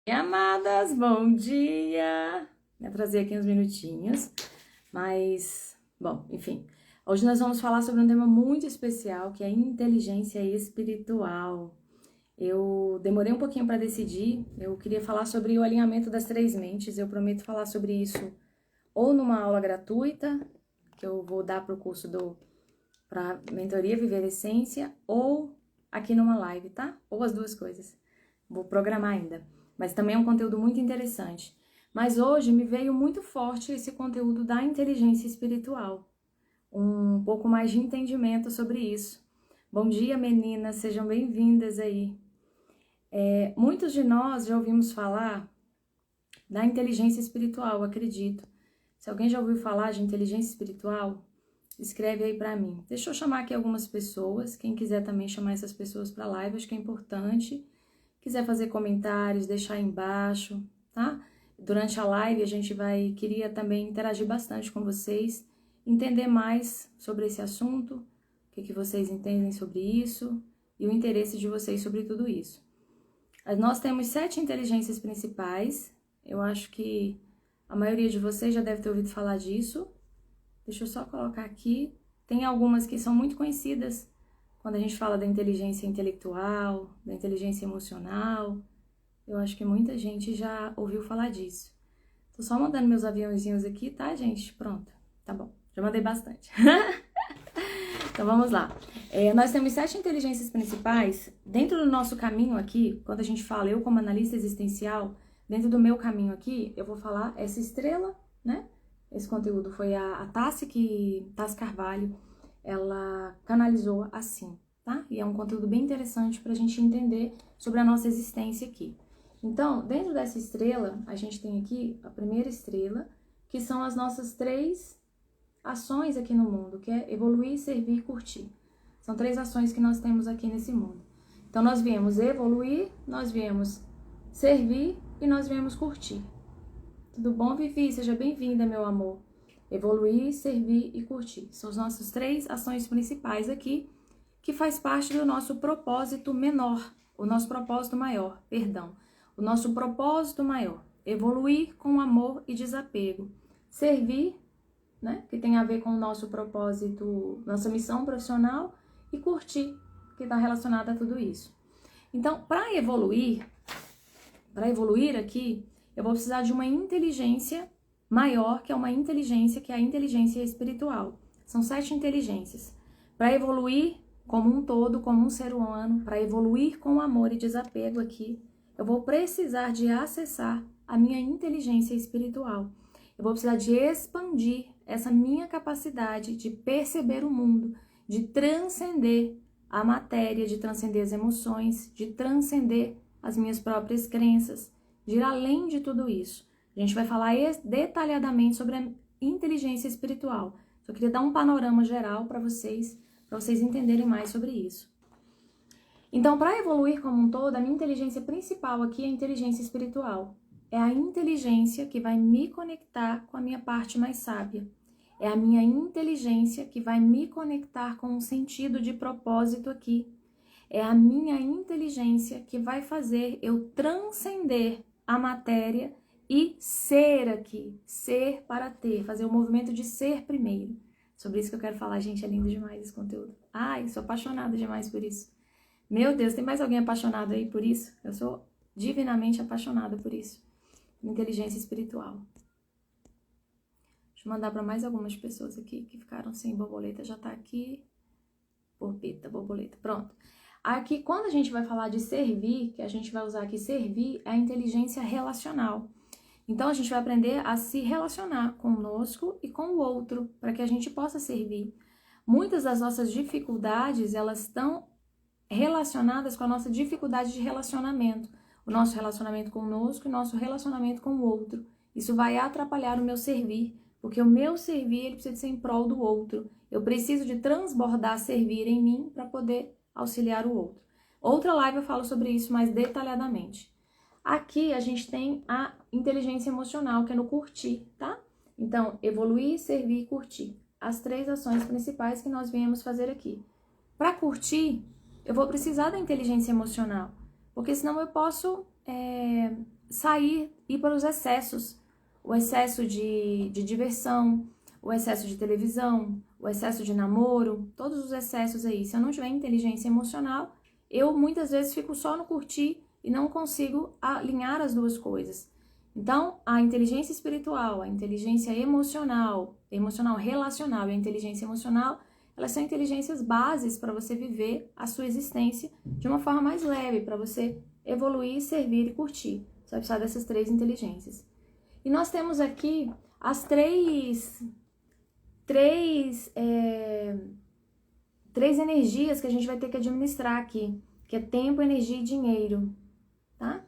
Amadas, bom dia! Vou trazer aqui uns minutinhos, mas, bom, enfim. Hoje nós vamos falar sobre um tema muito especial, que é inteligência espiritual. Eu demorei um pouquinho para decidir, eu queria falar sobre o alinhamento das três mentes, eu prometo falar sobre isso ou numa aula gratuita, que eu vou dar para o curso para Mentoria Viver Essência, ou aqui numa live, tá? Ou as duas coisas. Vou programar ainda. Mas também é um conteúdo muito interessante. Mas hoje me veio muito forte esse conteúdo da inteligência espiritual. Um pouco mais de entendimento sobre isso. Bom dia, meninas, sejam bem-vindas aí. Muitos de nós já ouvimos falar da inteligência espiritual, acredito. Se alguém já ouviu falar de inteligência espiritual, escreve aí pra mim. Deixa eu chamar aqui algumas pessoas, quem quiser também chamar essas pessoas pra live, acho que é importante. Quiser fazer comentários, deixar aí embaixo, tá? Durante a live queria também interagir bastante com vocês, entender mais sobre esse assunto, o que vocês entendem sobre isso e o interesse de vocês sobre tudo isso. Nós temos 7 inteligências principais, eu acho que a maioria de vocês já deve ter ouvido falar disso. Deixa eu só colocar aqui, tem algumas que são muito conhecidas, quando a gente fala da inteligência intelectual, da inteligência emocional, eu acho que muita gente já ouviu falar disso. Tô só mandando meus aviãozinhos aqui, tá, gente? Pronto, tá bom. Já mandei bastante. Então vamos lá. Nós temos 7 inteligências principais. Dentro do nosso caminho aqui, quando a gente fala eu como analista existencial, dentro do meu caminho aqui, eu vou falar essa estrela, né? Esse conteúdo foi a Tassi Carvalho, ela canalizou assim, tá? E é um conteúdo bem interessante para a gente entender sobre a nossa existência aqui. Então, dentro dessa estrela, a gente tem aqui a primeira estrela, que são as nossas 3 ações aqui no mundo, que é evoluir, servir e curtir. São 3 ações que nós temos aqui nesse mundo. Então, nós viemos evoluir, nós viemos servir e nós viemos curtir. Tudo bom, Vivi? Seja bem-vinda, meu amor. Evoluir, servir e curtir. São as nossas 3 ações principais aqui, que faz parte do nosso propósito menor, o nosso propósito maior, perdão. O nosso propósito maior, evoluir com amor e desapego. Servir, né, que tem a ver com o nosso propósito, nossa missão profissional, e curtir, que está relacionada a tudo isso. Então, para evoluir aqui, eu vou precisar de uma inteligência maior, que é uma inteligência que é a inteligência espiritual. São 7 inteligências. Para evoluir como um todo, como um ser humano, para evoluir com amor e desapego aqui, eu vou precisar de acessar a minha inteligência espiritual. Eu vou precisar de expandir essa minha capacidade de perceber o mundo, de transcender a matéria, de transcender as emoções, de transcender as minhas próprias crenças, de ir além de tudo isso. A gente vai falar detalhadamente sobre a inteligência espiritual. Só queria dar um panorama geral para vocês entenderem mais sobre isso. Então, para evoluir como um todo, a minha inteligência principal aqui é a inteligência espiritual. É a inteligência que vai me conectar com a minha parte mais sábia. É a minha inteligência que vai me conectar com um sentido de propósito aqui. É a minha inteligência que vai fazer eu transcender a matéria e ser aqui, ser para ter, fazer o movimento de ser primeiro. Sobre isso que eu quero falar, gente, é lindo demais esse conteúdo. Ai, sou apaixonada demais por isso. Meu Deus, tem mais alguém apaixonado aí por isso? Eu sou divinamente apaixonada por isso. Inteligência espiritual. Deixa eu mandar para mais algumas pessoas aqui que ficaram sem borboleta, já tá aqui. Borboleta, pronto. Aqui, quando a gente vai falar de servir, que a gente vai usar aqui servir, é a inteligência relacional. Então, a gente vai aprender a se relacionar conosco e com o outro, para que a gente possa servir. Muitas das nossas dificuldades, elas estão relacionadas com a nossa dificuldade de relacionamento. O nosso relacionamento conosco e o nosso relacionamento com o outro. Isso vai atrapalhar o meu servir, porque o meu servir, ele precisa ser em prol do outro. Eu preciso de transbordar servir em mim para poder auxiliar o outro. Outra live eu falo sobre isso mais detalhadamente. Aqui a gente tem a inteligência emocional, que é no curtir, tá? Então, evoluir, servir e curtir. As 3 ações principais que nós viemos fazer aqui. Para curtir, eu vou precisar da inteligência emocional, porque senão eu posso sair, ir para os excessos. O excesso de diversão, o excesso de televisão, o excesso de namoro, todos os excessos aí. Se eu não tiver inteligência emocional, eu muitas vezes fico só no curtir e não consigo alinhar as duas coisas. Então, a inteligência espiritual, a inteligência emocional relacional e a inteligência emocional, elas são inteligências bases para você viver a sua existência de uma forma mais leve, para você evoluir, servir e curtir. Você vai precisar dessas 3 inteligências. E nós temos aqui as três energias que a gente vai ter que administrar aqui, que é tempo, energia e dinheiro, tá?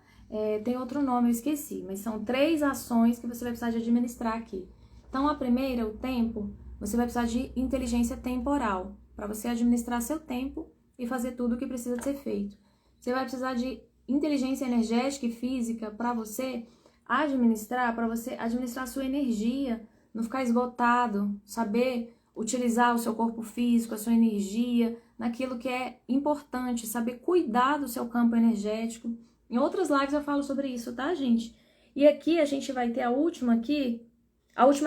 Tem outro nome, eu esqueci, mas são 3 ações que você vai precisar de administrar aqui. Então, a primeira, o tempo, você vai precisar de inteligência temporal, para você administrar seu tempo e fazer tudo o que precisa de ser feito. Você vai precisar de inteligência energética e física para você administrar a sua energia, não ficar esgotado, saber utilizar o seu corpo físico, a sua energia, naquilo que é importante, saber cuidar do seu campo energético. Em outras lives eu falo sobre isso, tá, gente? E aqui a gente vai ter a última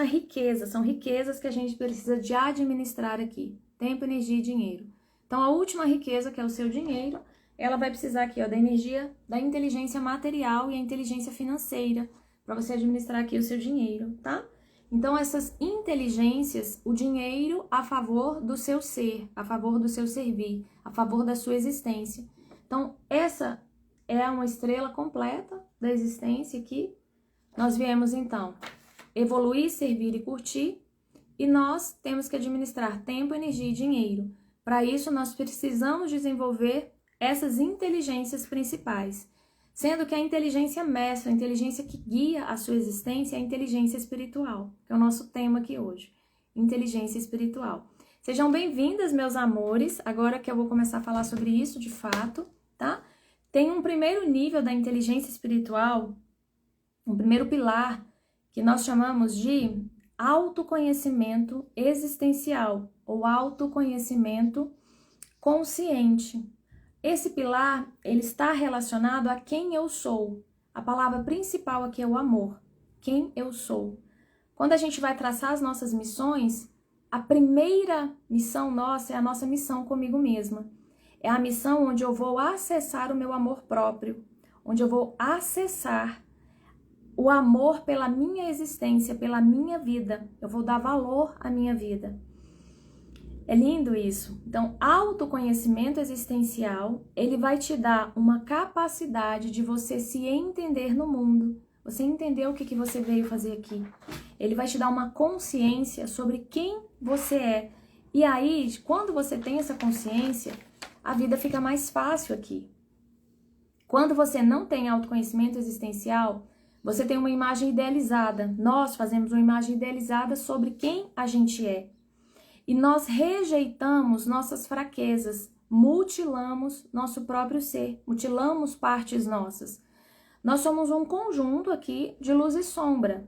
riqueza, são riquezas que a gente precisa de administrar aqui, tempo, energia e dinheiro. Então a última riqueza, que é o seu dinheiro, ela vai precisar aqui, ó, da energia, da inteligência material e a inteligência financeira, para você administrar aqui o seu dinheiro, tá? Então, essas inteligências, o dinheiro a favor do seu ser, a favor do seu servir, a favor da sua existência. Então, essa é uma estrela completa da existência aqui. Nós viemos, então, evoluir, servir e curtir, e nós temos que administrar tempo, energia e dinheiro. Para isso, nós precisamos desenvolver essas inteligências principais, sendo que a inteligência mestra, a inteligência que guia a sua existência é a inteligência espiritual, que é o nosso tema aqui hoje, inteligência espiritual. Sejam bem-vindas, meus amores, agora que eu vou começar a falar sobre isso de fato, tá? Tem um primeiro nível da inteligência espiritual, um primeiro pilar, que nós chamamos de autoconhecimento existencial, ou autoconhecimento consciente. Esse pilar, ele está relacionado a quem eu sou. A palavra principal aqui é o amor. Quem eu sou. Quando a gente vai traçar as nossas missões, a primeira missão nossa é a nossa missão comigo mesma. É a missão onde eu vou acessar o meu amor próprio, onde eu vou acessar o amor pela minha existência, pela minha vida. Eu vou dar valor à minha vida. É lindo isso. Então, autoconhecimento existencial, ele vai te dar uma capacidade de você se entender no mundo. Você entender o que você veio fazer aqui. Ele vai te dar uma consciência sobre quem você é. E aí, quando você tem essa consciência, a vida fica mais fácil aqui. Quando você não tem autoconhecimento existencial, você tem uma imagem idealizada. Nós fazemos uma imagem idealizada sobre quem a gente é. E nós rejeitamos nossas fraquezas, mutilamos nosso próprio ser, mutilamos partes nossas. Nós somos um conjunto aqui de luz e sombra.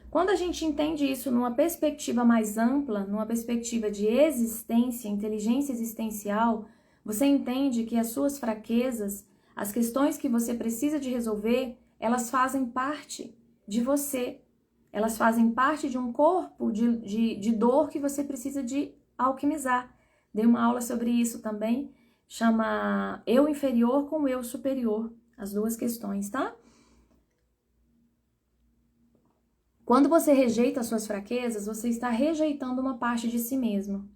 Quando a gente entende isso numa perspectiva mais ampla, numa perspectiva de existência, inteligência existencial, você entende que as suas fraquezas, as questões que você precisa de resolver, elas fazem parte de você. Elas fazem parte de um corpo de dor que você precisa de alquimizar. Dei uma aula sobre isso também, chama eu inferior com eu superior, as duas questões, tá? Quando você rejeita as suas fraquezas, você está rejeitando uma parte de si mesmo.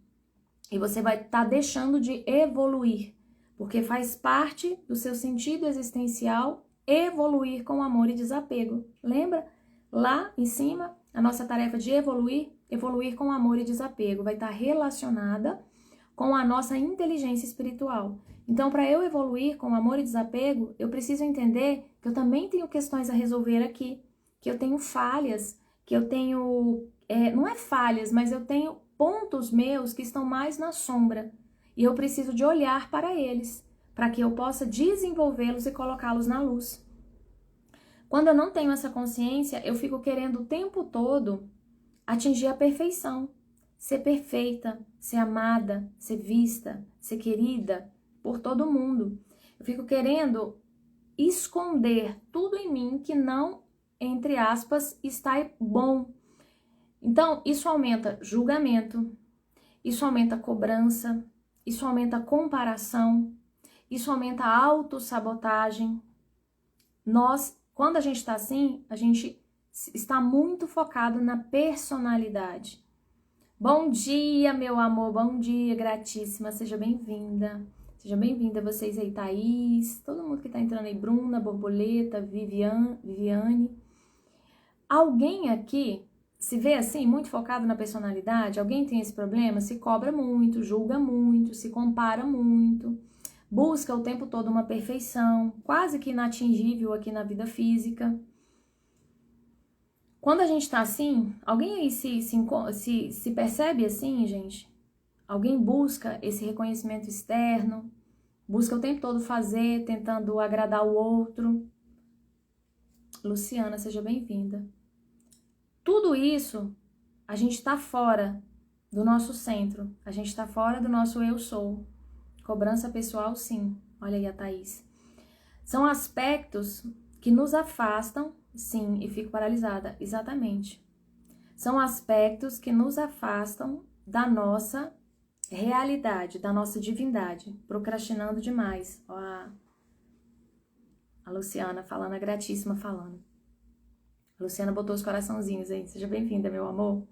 E você vai estar deixando de evoluir, porque faz parte do seu sentido existencial evoluir com amor e desapego. Lembra? Lá em cima, a nossa tarefa de evoluir com amor e desapego, vai estar relacionada com a nossa inteligência espiritual. Então, para eu evoluir com amor e desapego, eu preciso entender que eu também tenho questões a resolver aqui, que eu tenho falhas, que eu tenho, não é falhas, mas eu tenho pontos meus que estão mais na sombra. E eu preciso de olhar para eles, para que eu possa desenvolvê-los e colocá-los na luz. Quando eu não tenho essa consciência, eu fico querendo o tempo todo atingir a perfeição, ser perfeita, ser amada, ser vista, ser querida por todo mundo. Eu fico querendo esconder tudo em mim que não, entre aspas, está bom. Então, isso aumenta julgamento, isso aumenta cobrança, isso aumenta comparação, isso aumenta autossabotagem. Quando a gente está assim, a gente está muito focado na personalidade. Bom dia, meu amor, bom dia, gratíssima, seja bem-vinda. Seja bem-vinda vocês aí, Thaís, todo mundo que tá entrando aí, Bruna, Borboleta, Viviane. Alguém aqui se vê assim, muito focado na personalidade? Alguém tem esse problema? Se cobra muito, julga muito, se compara muito, busca o tempo todo uma perfeição, quase que inatingível aqui na vida física. Quando a gente tá assim, alguém aí se percebe assim, gente? Alguém busca esse reconhecimento externo, busca o tempo todo fazer, tentando agradar o outro. Luciana, seja bem-vinda. Tudo isso, a gente está fora do nosso centro, a gente está fora do nosso eu sou. Cobrança pessoal, sim. Olha aí a Thaís. São aspectos que nos afastam, sim, e fico paralisada, exatamente. São aspectos que nos afastam da nossa realidade, da nossa divindade, procrastinando demais. Ó, a Luciana falando, a gratíssima falando. A Luciana botou os coraçãozinhos aí, seja bem-vinda, meu amor.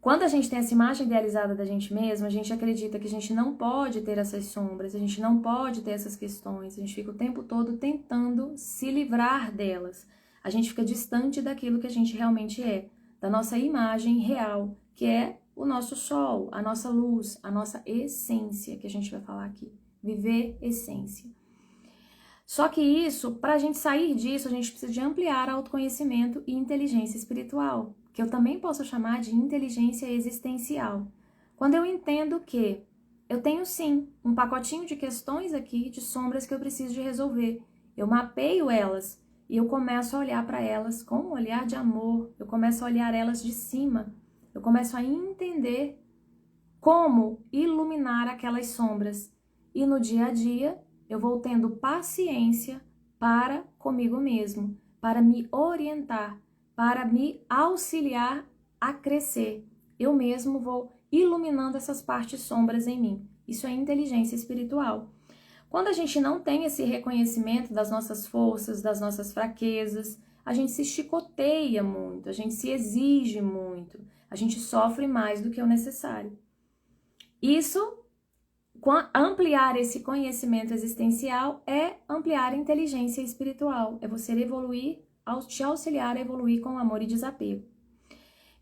Quando a gente tem essa imagem idealizada da gente mesma, a gente acredita que a gente não pode ter essas sombras, a gente não pode ter essas questões, a gente fica o tempo todo tentando se livrar delas. A gente fica distante daquilo que a gente realmente é, da nossa imagem real, que é o nosso sol, a nossa luz, a nossa essência, que a gente vai falar aqui. Viver essência. Só que isso, para a gente sair disso, a gente precisa de ampliar autoconhecimento e inteligência espiritual, que eu também posso chamar de inteligência existencial. Quando eu entendo que eu tenho sim um pacotinho de questões aqui, de sombras que eu preciso de resolver, eu mapeio elas e eu começo a olhar para elas com um olhar de amor, eu começo a olhar elas de cima, eu começo a entender como iluminar aquelas sombras. E no dia a dia, eu vou tendo paciência para comigo mesmo, para me orientar, para me auxiliar a crescer. Eu mesmo vou iluminando essas partes sombras em mim. Isso é inteligência espiritual. Quando a gente não tem esse reconhecimento das nossas forças, das nossas fraquezas, a gente se chicoteia muito, a gente se exige muito, a gente sofre mais do que o necessário. Isso, ampliar esse conhecimento existencial é ampliar a inteligência espiritual, é você evoluir, te auxiliar a evoluir com amor e desapego.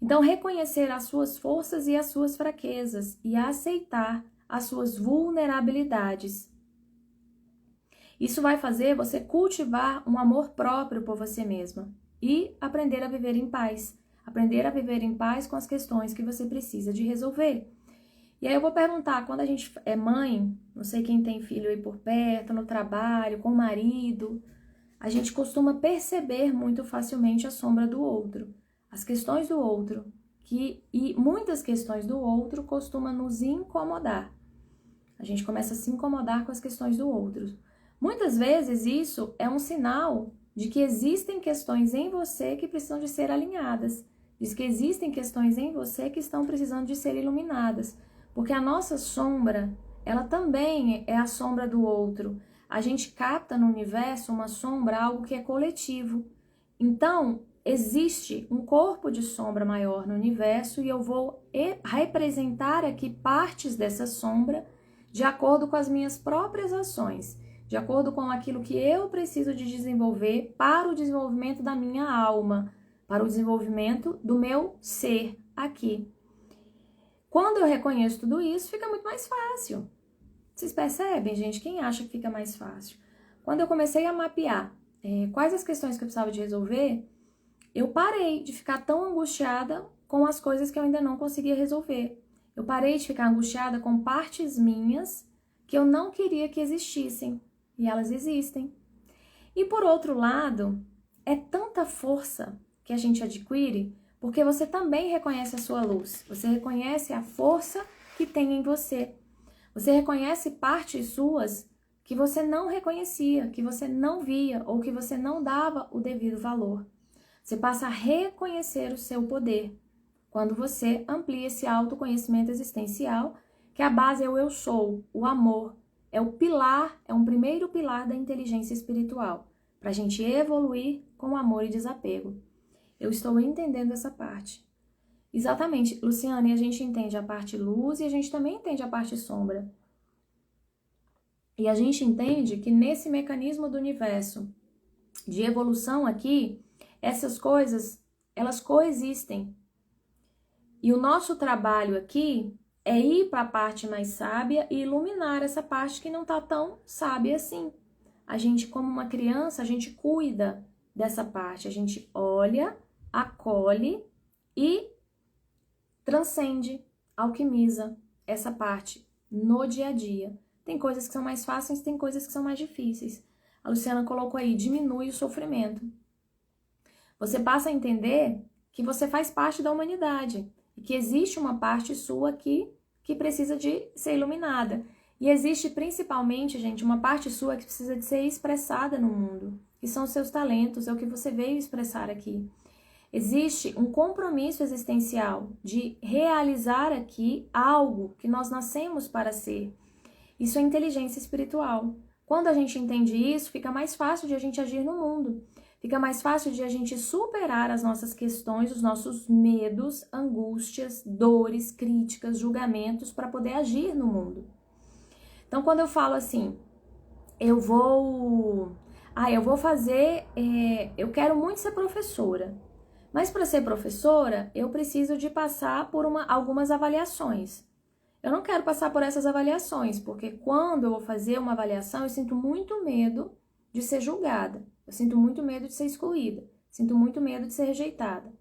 Então, reconhecer as suas forças e as suas fraquezas e aceitar as suas vulnerabilidades. Isso vai fazer você cultivar um amor próprio por você mesma e aprender a viver em paz. Aprender a viver em paz com as questões que você precisa de resolver. E aí eu vou perguntar, quando a gente é mãe, não sei quem tem filho aí por perto, no trabalho, com o marido, a gente costuma perceber muito facilmente a sombra do outro, as questões do outro, e muitas questões do outro costumam nos incomodar. A gente começa a se incomodar com as questões do outro. Muitas vezes isso é um sinal de que existem questões em você que precisam de ser alinhadas. Diz que existem questões em você que estão precisando de ser iluminadas. Porque a nossa sombra, ela também é a sombra do outro. A gente capta no universo uma sombra, algo que é coletivo. Então, existe um corpo de sombra maior no universo e eu vou representar aqui partes dessa sombra de acordo com as minhas próprias ações, de acordo com aquilo que eu preciso de desenvolver para o desenvolvimento da minha alma, para o desenvolvimento do meu ser aqui. Quando eu reconheço tudo isso, fica muito mais fácil. Vocês percebem, gente? Quem acha que fica mais fácil? Quando eu comecei a mapear quais as questões que eu precisava de resolver, eu parei de ficar tão angustiada com as coisas que eu ainda não conseguia resolver. Eu parei de ficar angustiada com partes minhas que eu não queria que existissem. E elas existem. E por outro lado, é tanta força que a gente adquire porque você também reconhece a sua luz. Você reconhece a força que tem em você. Você reconhece partes suas que você não reconhecia, que você não via ou que você não dava o devido valor. Você passa a reconhecer o seu poder quando você amplia esse autoconhecimento existencial, que a base é o eu sou, o amor, é o pilar, é um primeiro pilar da inteligência espiritual, para a gente evoluir com amor e desapego. Eu estou entendendo essa parte. Exatamente, Luciane, a gente entende a parte luz e a gente também entende a parte sombra. E a gente entende que nesse mecanismo do universo de evolução aqui, essas coisas, elas coexistem. E o nosso trabalho aqui é ir para a parte mais sábia e iluminar essa parte que não está tão sábia assim. A gente, como uma criança, a gente cuida dessa parte. A gente olha, acolhe e transcende, alquimiza essa parte no dia a dia. Tem coisas que são mais fáceis, tem coisas que são mais difíceis. A Luciana colocou aí, diminui o sofrimento. Você passa a entender que você faz parte da humanidade e que existe uma parte sua aqui que precisa de ser iluminada. E existe principalmente, gente, uma parte sua que precisa de ser expressada no mundo, que são os seus talentos, é o que você veio expressar aqui. Existe um compromisso existencial de realizar aqui algo que nós nascemos para ser. Isso é inteligência espiritual. Quando a gente entende isso, fica mais fácil de a gente agir no mundo. Fica mais fácil de a gente superar as nossas questões, os nossos medos, angústias, dores, críticas, julgamentos para poder agir no mundo. Então, quando eu falo assim, eu vou fazer, eu quero muito ser professora. Mas para ser professora, eu preciso de passar por algumas avaliações. Eu não quero passar por essas avaliações, porque quando eu vou fazer uma avaliação, eu sinto muito medo de ser julgada. Eu sinto muito medo de ser excluída. Sinto muito medo de ser rejeitada.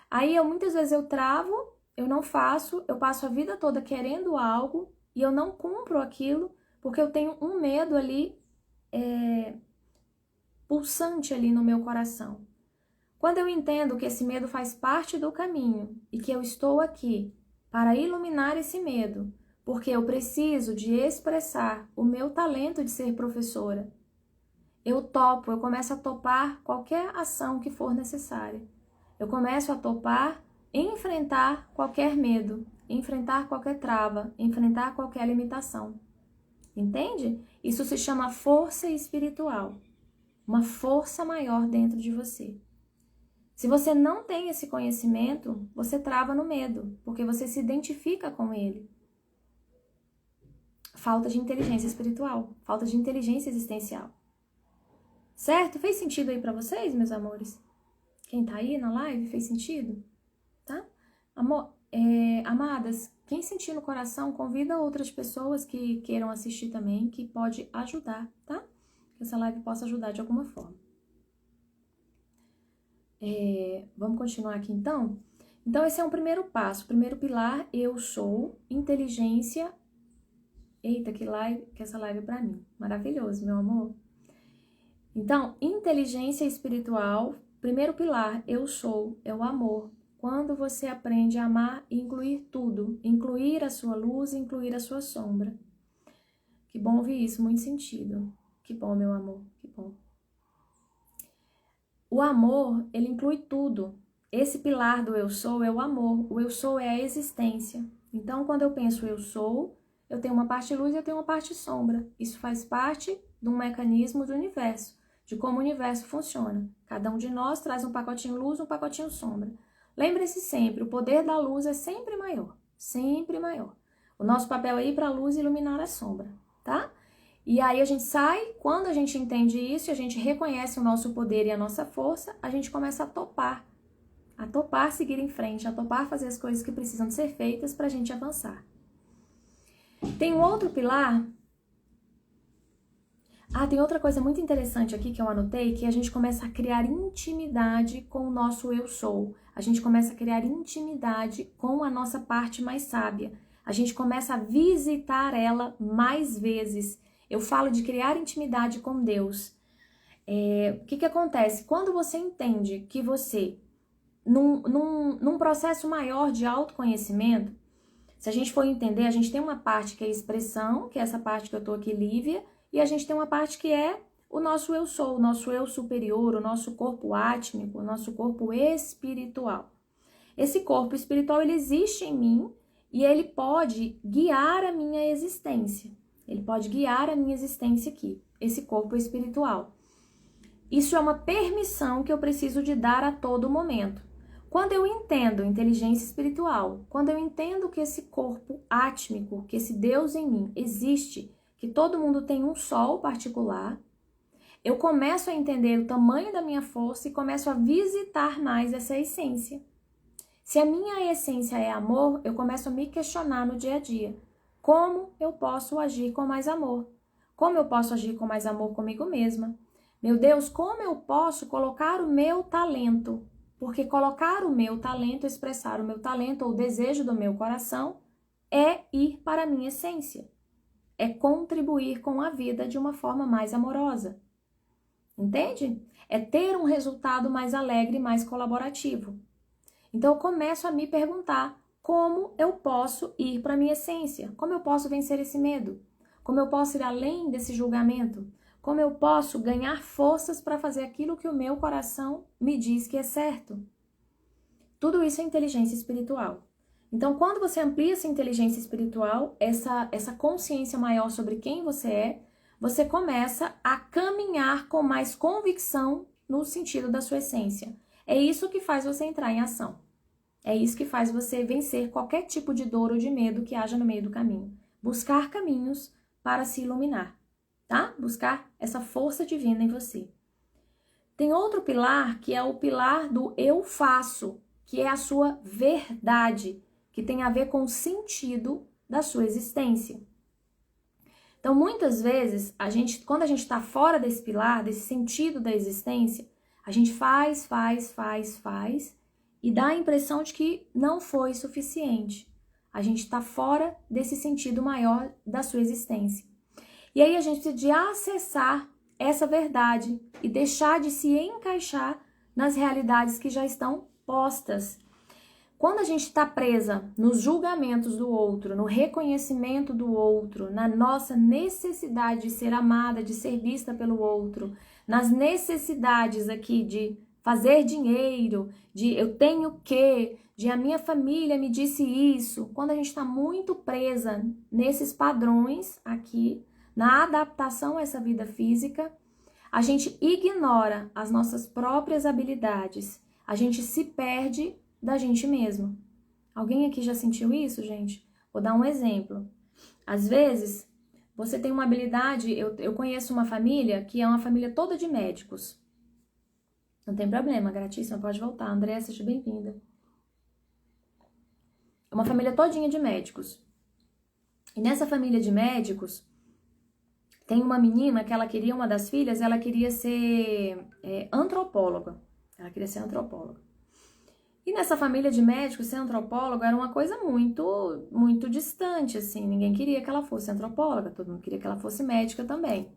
Aí, muitas vezes eu travo, eu não faço, eu passo a vida toda querendo algo e eu não cumpro aquilo, porque eu tenho um medo ali, pulsante ali no meu coração. Quando eu entendo que esse medo faz parte do caminho e que eu estou aqui para iluminar esse medo, porque eu preciso de expressar o meu talento de ser professora, eu começo a topar qualquer ação que for necessária. Eu começo a topar enfrentar qualquer medo, enfrentar qualquer trava, enfrentar qualquer limitação. Entende? Isso se chama força espiritual, uma força maior dentro de você. Se você não tem esse conhecimento, você trava no medo, porque você se identifica com ele. Falta de inteligência espiritual, falta de inteligência existencial. Certo? Fez sentido aí pra vocês, meus amores? Quem tá aí na live, fez sentido? Tá? Amadas, quem sentir no coração, convida outras pessoas que queiram assistir também, que pode ajudar, tá? Que essa live possa ajudar de alguma forma. Vamos continuar aqui então? Então, esse é um primeiro passo. Primeiro pilar, eu sou, inteligência. Eita, que essa live é pra mim. Maravilhoso, meu amor. Então, inteligência espiritual, primeiro pilar, eu sou, é o amor. Quando você aprende a amar e incluir tudo, incluir a sua luz, incluir a sua sombra. Que bom ouvir isso, muito sentido. Que bom, meu amor, que bom. O amor, ele inclui tudo. Esse pilar do eu sou é o amor. O eu sou é a existência. Então, quando eu penso eu sou, eu tenho uma parte luz e eu tenho uma parte sombra. Isso faz parte de um mecanismo do universo, de como o universo funciona. Cada um de nós traz um pacotinho luz, um pacotinho sombra. Lembre-se sempre, o poder da luz é sempre maior, sempre maior. O nosso papel é ir para a luz e iluminar a sombra, tá? E aí a gente sai, quando a gente entende isso, a gente reconhece o nosso poder e a nossa força, a gente começa a topar seguir em frente, a topar fazer as coisas que precisam de ser feitas para a gente avançar. Tem um outro pilar. Tem outra coisa muito interessante aqui que eu anotei, que a gente começa a criar intimidade com o nosso eu sou. A gente começa a criar intimidade com a nossa parte mais sábia. A gente começa a visitar ela mais vezes. Eu falo de criar intimidade com Deus. O que acontece? Quando você entende que você, num processo maior de autoconhecimento, se a gente for entender, a gente tem uma parte que é expressão, que é essa parte que eu tô aqui, Lívia, e a gente tem uma parte que é o nosso eu sou, o nosso eu superior, o nosso corpo átmico, o nosso corpo espiritual. Esse corpo espiritual, ele existe em mim e ele pode guiar a minha existência. Ele pode guiar a minha existência aqui, esse corpo espiritual. Isso é uma permissão que eu preciso de dar a todo momento. Quando eu entendo inteligência espiritual, quando eu entendo que esse corpo átmico, que esse Deus em mim existe, que todo mundo tem um sol particular, eu começo a entender o tamanho da minha força e começo a visitar mais essa essência. Se a minha essência é amor, eu começo a me questionar no dia a dia. Como eu posso agir com mais amor? Como eu posso agir com mais amor comigo mesma? Meu Deus, como eu posso colocar o meu talento? Porque colocar o meu talento, expressar o meu talento ou o desejo do meu coração é ir para a minha essência. É contribuir com a vida de uma forma mais amorosa. Entende? É ter um resultado mais alegre e mais colaborativo. Então eu começo a me perguntar como eu posso ir para a minha essência, como eu posso vencer esse medo, como eu posso ir além desse julgamento, como eu posso ganhar forças para fazer aquilo que o meu coração me diz que é certo. Tudo isso é inteligência espiritual. Então, quando você amplia essa inteligência espiritual, essa consciência maior sobre quem você começa a caminhar com mais convicção no sentido da sua essência. É isso que faz você entrar em ação. É isso que faz você vencer qualquer tipo de dor ou de medo que haja no meio do caminho. Buscar caminhos para se iluminar, tá? Buscar essa força divina em você. Tem outro pilar que é o pilar do eu faço, que é a sua verdade, que tem a ver com o sentido da sua existência. Então, muitas vezes, quando a gente está fora desse pilar, desse sentido da existência, a gente faz e dá a impressão de que não foi suficiente. A gente está fora desse sentido maior da sua existência. E aí a gente precisa de acessar essa verdade e deixar de se encaixar nas realidades que já estão postas. Quando a gente está presa nos julgamentos do outro, no reconhecimento do outro, na nossa necessidade de ser amada, de ser vista pelo outro, nas necessidades aqui de fazer dinheiro, de eu tenho que, de a minha família me disse isso, quando a gente está muito presa nesses padrões aqui, na adaptação a essa vida física, a gente ignora as nossas próprias habilidades, a gente se perde da gente mesmo. Alguém aqui já sentiu isso, gente? Vou dar um exemplo. Às vezes, você tem uma habilidade, eu conheço uma família que é uma família toda de médicos. Não tem problema, gratíssima, pode voltar. Andréa, seja bem-vinda. É uma família todinha de médicos. E nessa família de médicos, tem uma menina que ela queria, uma das filhas, ela queria ser antropóloga. Ela queria ser antropóloga. E nessa família de médicos, ser antropólogo era uma coisa muito, muito distante, assim. Ninguém queria que ela fosse antropóloga, todo mundo queria que ela fosse médica também.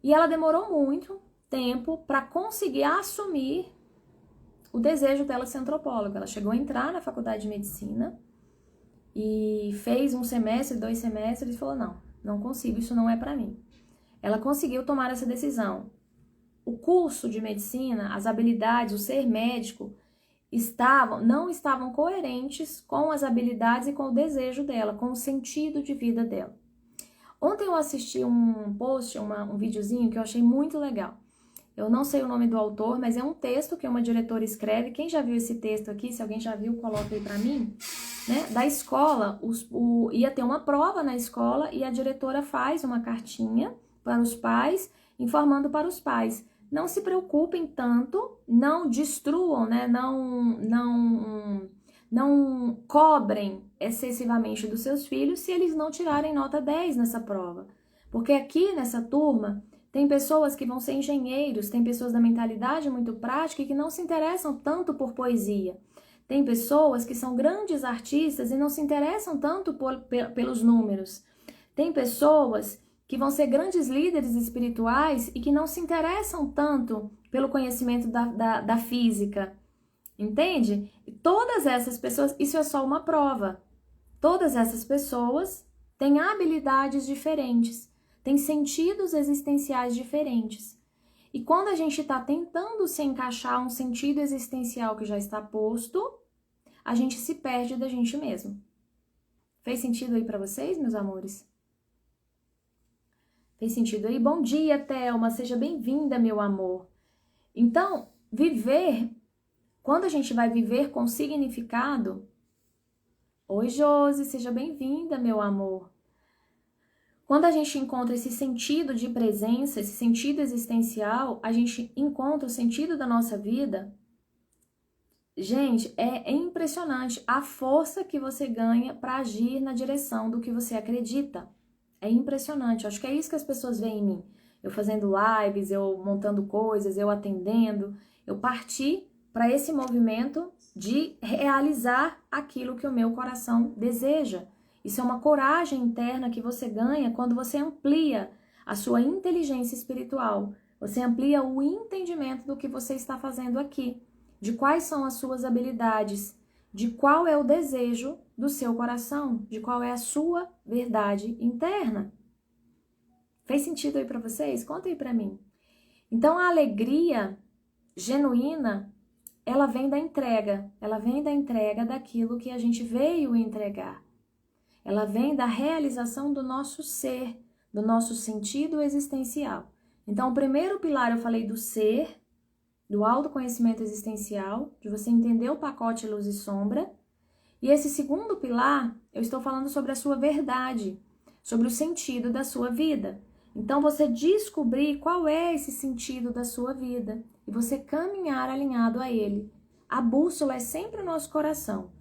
E ela demorou muito tempo para conseguir assumir o desejo dela ser antropóloga. Ela chegou a entrar na faculdade de medicina e fez 1 semestre, 2 semestres e falou, não consigo, isso não é para mim. Ela conseguiu tomar essa decisão. O curso de medicina, as habilidades, o ser médico, não estavam coerentes com as habilidades e com o desejo dela, com o sentido de vida dela. Ontem eu assisti um post, um videozinho que eu achei muito legal. Eu não sei o nome do autor, mas é um texto que uma diretora escreve. Quem já viu esse texto aqui, se alguém já viu, coloca aí pra mim. Né? Da escola, ia ter uma prova na escola e a diretora faz uma cartinha para os pais, informando para os pais. Não se preocupem tanto, não destruam, né? Não cobrem excessivamente dos seus filhos se eles não tirarem nota 10 nessa prova. Porque aqui nessa turma tem pessoas que vão ser engenheiros, tem pessoas da mentalidade muito prática e que não se interessam tanto por poesia. Tem pessoas que são grandes artistas e não se interessam tanto pelos números. Tem pessoas que vão ser grandes líderes espirituais e que não se interessam tanto pelo conhecimento da física. Entende? E todas essas pessoas, isso é só uma prova. Todas essas pessoas têm habilidades diferentes, tem sentidos existenciais diferentes. E quando a gente está tentando se encaixar um sentido existencial que já está posto, a gente se perde da gente mesmo. Fez sentido aí para vocês, meus amores? Fez sentido aí? Bom dia, Thelma, seja bem-vinda, meu amor. Então, quando a gente vai viver com significado... Oi, Josi, seja bem-vinda, meu amor. Quando a gente encontra esse sentido de presença, esse sentido existencial, a gente encontra o sentido da nossa vida. Gente, é impressionante a força que você ganha para agir na direção do que você acredita. É impressionante. Acho que é isso que as pessoas veem em mim. Eu fazendo lives, eu montando coisas, eu atendendo. Eu parti para esse movimento de realizar aquilo que o meu coração deseja. Isso é uma coragem interna que você ganha quando você amplia a sua inteligência espiritual. Você amplia o entendimento do que você está fazendo aqui, de quais são as suas habilidades, de qual é o desejo do seu coração, de qual é a sua verdade interna. Fez sentido aí para vocês? Conta aí para mim. Então, a alegria genuína, ela vem da entrega daquilo que a gente veio entregar. Ela vem da realização do nosso ser, do nosso sentido existencial. Então, o primeiro pilar eu falei do ser, do autoconhecimento existencial, de você entender o pacote luz e sombra. E esse segundo pilar, eu estou falando sobre a sua verdade, sobre o sentido da sua vida. Então, você descobrir qual é esse sentido da sua vida e você caminhar alinhado a ele. A bússola é sempre o nosso coração.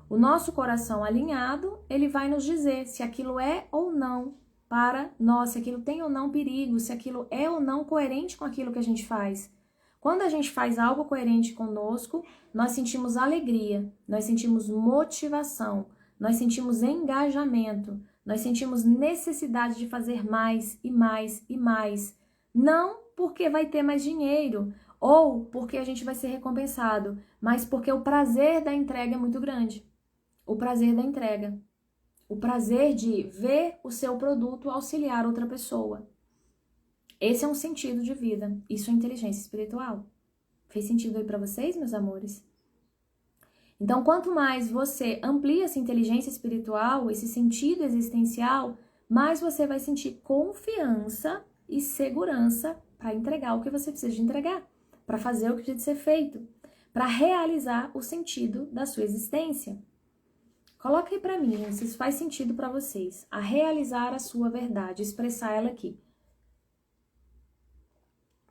O nosso coração alinhado, ele vai nos dizer se aquilo é ou não para nós, se aquilo tem ou não perigo, se aquilo é ou não coerente com aquilo que a gente faz. Quando a gente faz algo coerente conosco, nós sentimos alegria, nós sentimos motivação, nós sentimos engajamento, nós sentimos necessidade de fazer mais e mais e mais. Não porque vai ter mais dinheiro ou porque a gente vai ser recompensado, mas porque o prazer da entrega é muito grande. O prazer da entrega. O prazer de ver o seu produto auxiliar outra pessoa. Esse é um sentido de vida. Isso é inteligência espiritual. Fez sentido aí para vocês, meus amores? Então, quanto mais você amplia essa inteligência espiritual, esse sentido existencial, mais você vai sentir confiança e segurança para entregar o que você precisa de entregar, para fazer o que precisa de ser feito, para realizar o sentido da sua existência. Coloca aí para mim, se isso faz sentido para vocês, a realizar a sua verdade, expressar ela aqui.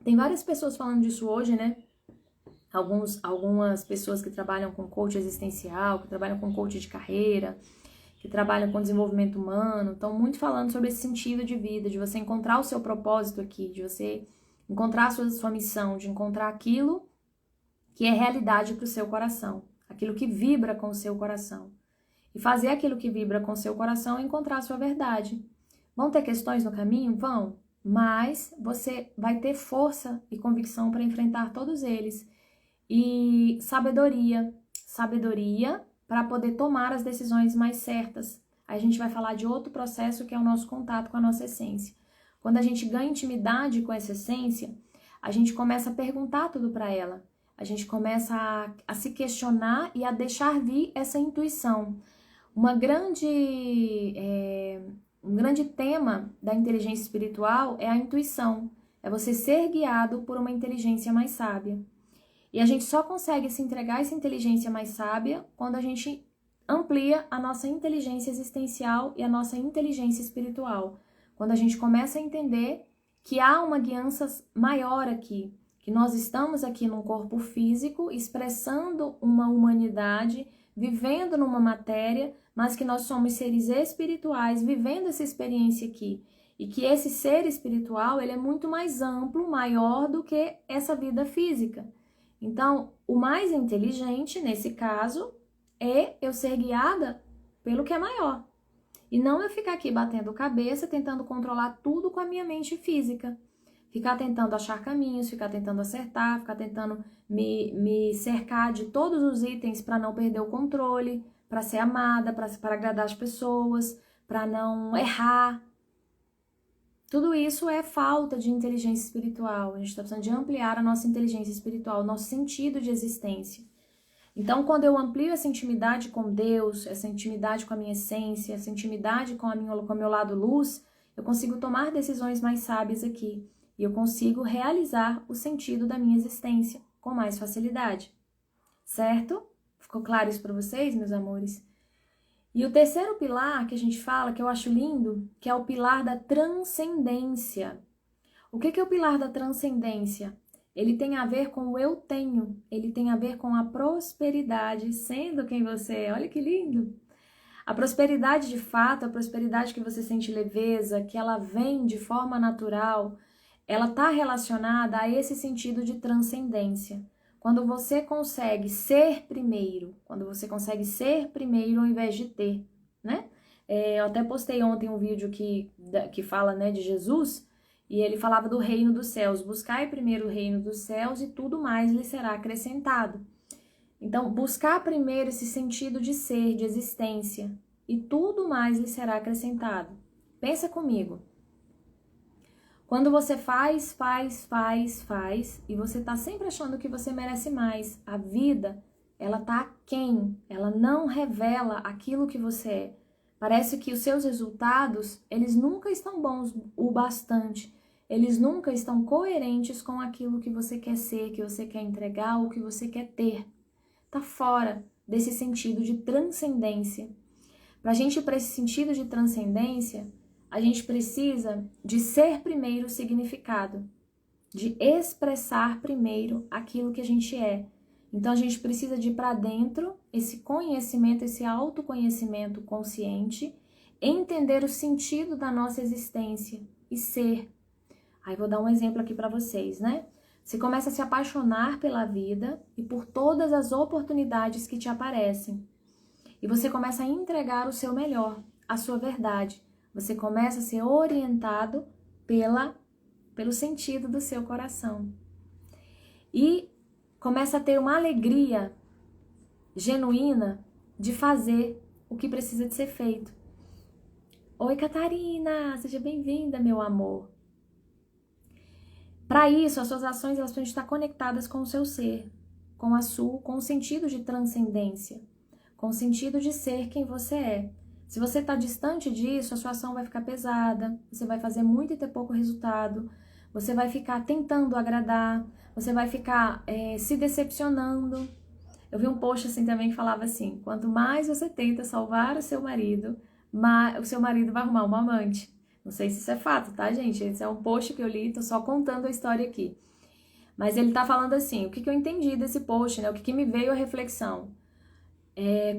Tem várias pessoas falando disso hoje, né? Algumas pessoas que trabalham com coach existencial, que trabalham com coach de carreira, que trabalham com desenvolvimento humano, estão muito falando sobre esse sentido de vida, de você encontrar o seu propósito aqui, de você encontrar a sua missão, de encontrar aquilo que é realidade para o seu coração, aquilo que vibra com o seu coração. E fazer aquilo que vibra com o seu coração é encontrar a sua verdade. Vão ter questões no caminho? Vão. Mas você vai ter força e convicção para enfrentar todos eles. E sabedoria para poder tomar as decisões mais certas. Aí a gente vai falar de outro processo que é o nosso contato com a nossa essência. Quando a gente ganha intimidade com essa essência, a gente começa a perguntar tudo para ela. A gente começa a se questionar e a deixar vir essa intuição. Um grande tema da inteligência espiritual é a intuição. É você ser guiado por uma inteligência mais sábia. E a gente só consegue se entregar essa inteligência mais sábia quando a gente amplia a nossa inteligência existencial e a nossa inteligência espiritual. Quando a gente começa a entender que há uma guiança maior aqui, que nós estamos aqui num corpo físico, expressando uma humanidade, vivendo numa matéria, mas que nós somos seres espirituais, vivendo essa experiência aqui. E que esse ser espiritual, ele é muito mais amplo, maior do que essa vida física. Então, o mais inteligente, nesse caso, é eu ser guiada pelo que é maior. E não eu ficar aqui batendo cabeça, tentando controlar tudo com a minha mente física. Ficar tentando achar caminhos, ficar tentando acertar, ficar tentando me cercar de todos os itens para não perder o controle, para ser amada, para agradar as pessoas, para não errar. Tudo isso é falta de inteligência espiritual. A gente está precisando de ampliar a nossa inteligência espiritual, o nosso sentido de existência. Então, quando eu amplio essa intimidade com Deus, essa intimidade com a minha essência, essa intimidade com o meu lado luz, eu consigo tomar decisões mais sábias aqui. E eu consigo realizar o sentido da minha existência com mais facilidade. Certo? Ficou claro isso para vocês, meus amores? E o terceiro pilar que a gente fala, que eu acho lindo, que é o pilar da transcendência. O que é o pilar da transcendência? Ele tem a ver com o eu tenho, ele tem a ver com a prosperidade, sendo quem você é. Olha que lindo! A prosperidade de fato, a prosperidade que você sente leveza, que ela vem de forma natural, ela está relacionada a esse sentido de transcendência. Quando você consegue ser primeiro, ao invés de ter, né? Eu até postei ontem um vídeo que fala, né, de Jesus, e ele falava do reino dos céus. Buscai primeiro o reino dos céus e tudo mais lhe será acrescentado. Então, buscar primeiro esse sentido de ser, de existência, e tudo mais lhe será acrescentado. Pensa comigo. Quando você faz, e você tá sempre achando que você merece mais, a vida, ela tá aquém, ela não revela aquilo que você é. Parece que os seus resultados, eles nunca estão bons o bastante, eles nunca estão coerentes com aquilo que você quer ser, que você quer entregar ou que você quer ter. Tá fora desse sentido de transcendência. Pra gente ir para esse sentido de transcendência, a gente precisa de ser primeiro significado, de expressar primeiro aquilo que a gente é. Então a gente precisa de ir para dentro, esse conhecimento, esse autoconhecimento consciente, entender o sentido da nossa existência e ser. Aí vou dar um exemplo aqui para vocês, né? Você começa a se apaixonar pela vida e por todas as oportunidades que te aparecem. E você começa a entregar o seu melhor, a sua verdade. Você começa a ser orientado pelo sentido do seu coração. E começa a ter uma alegria genuína de fazer o que precisa de ser feito. Oi, Catarina! Seja bem-vinda, meu amor. Para isso, as suas ações elas precisam estar conectadas com o seu ser, com o sentido de transcendência, com o sentido de ser quem você é. Se você está distante disso, a sua ação vai ficar pesada, você vai fazer muito e ter pouco resultado, você vai ficar tentando agradar, você vai ficar se decepcionando. Eu vi um post assim também que falava assim, quanto mais você tenta salvar o seu marido vai arrumar uma amante. Não sei se isso é fato, tá, gente? Esse é um post que eu li, tô só contando a história aqui. Mas ele tá falando assim, o que eu entendi desse post, né? O que me veio a reflexão.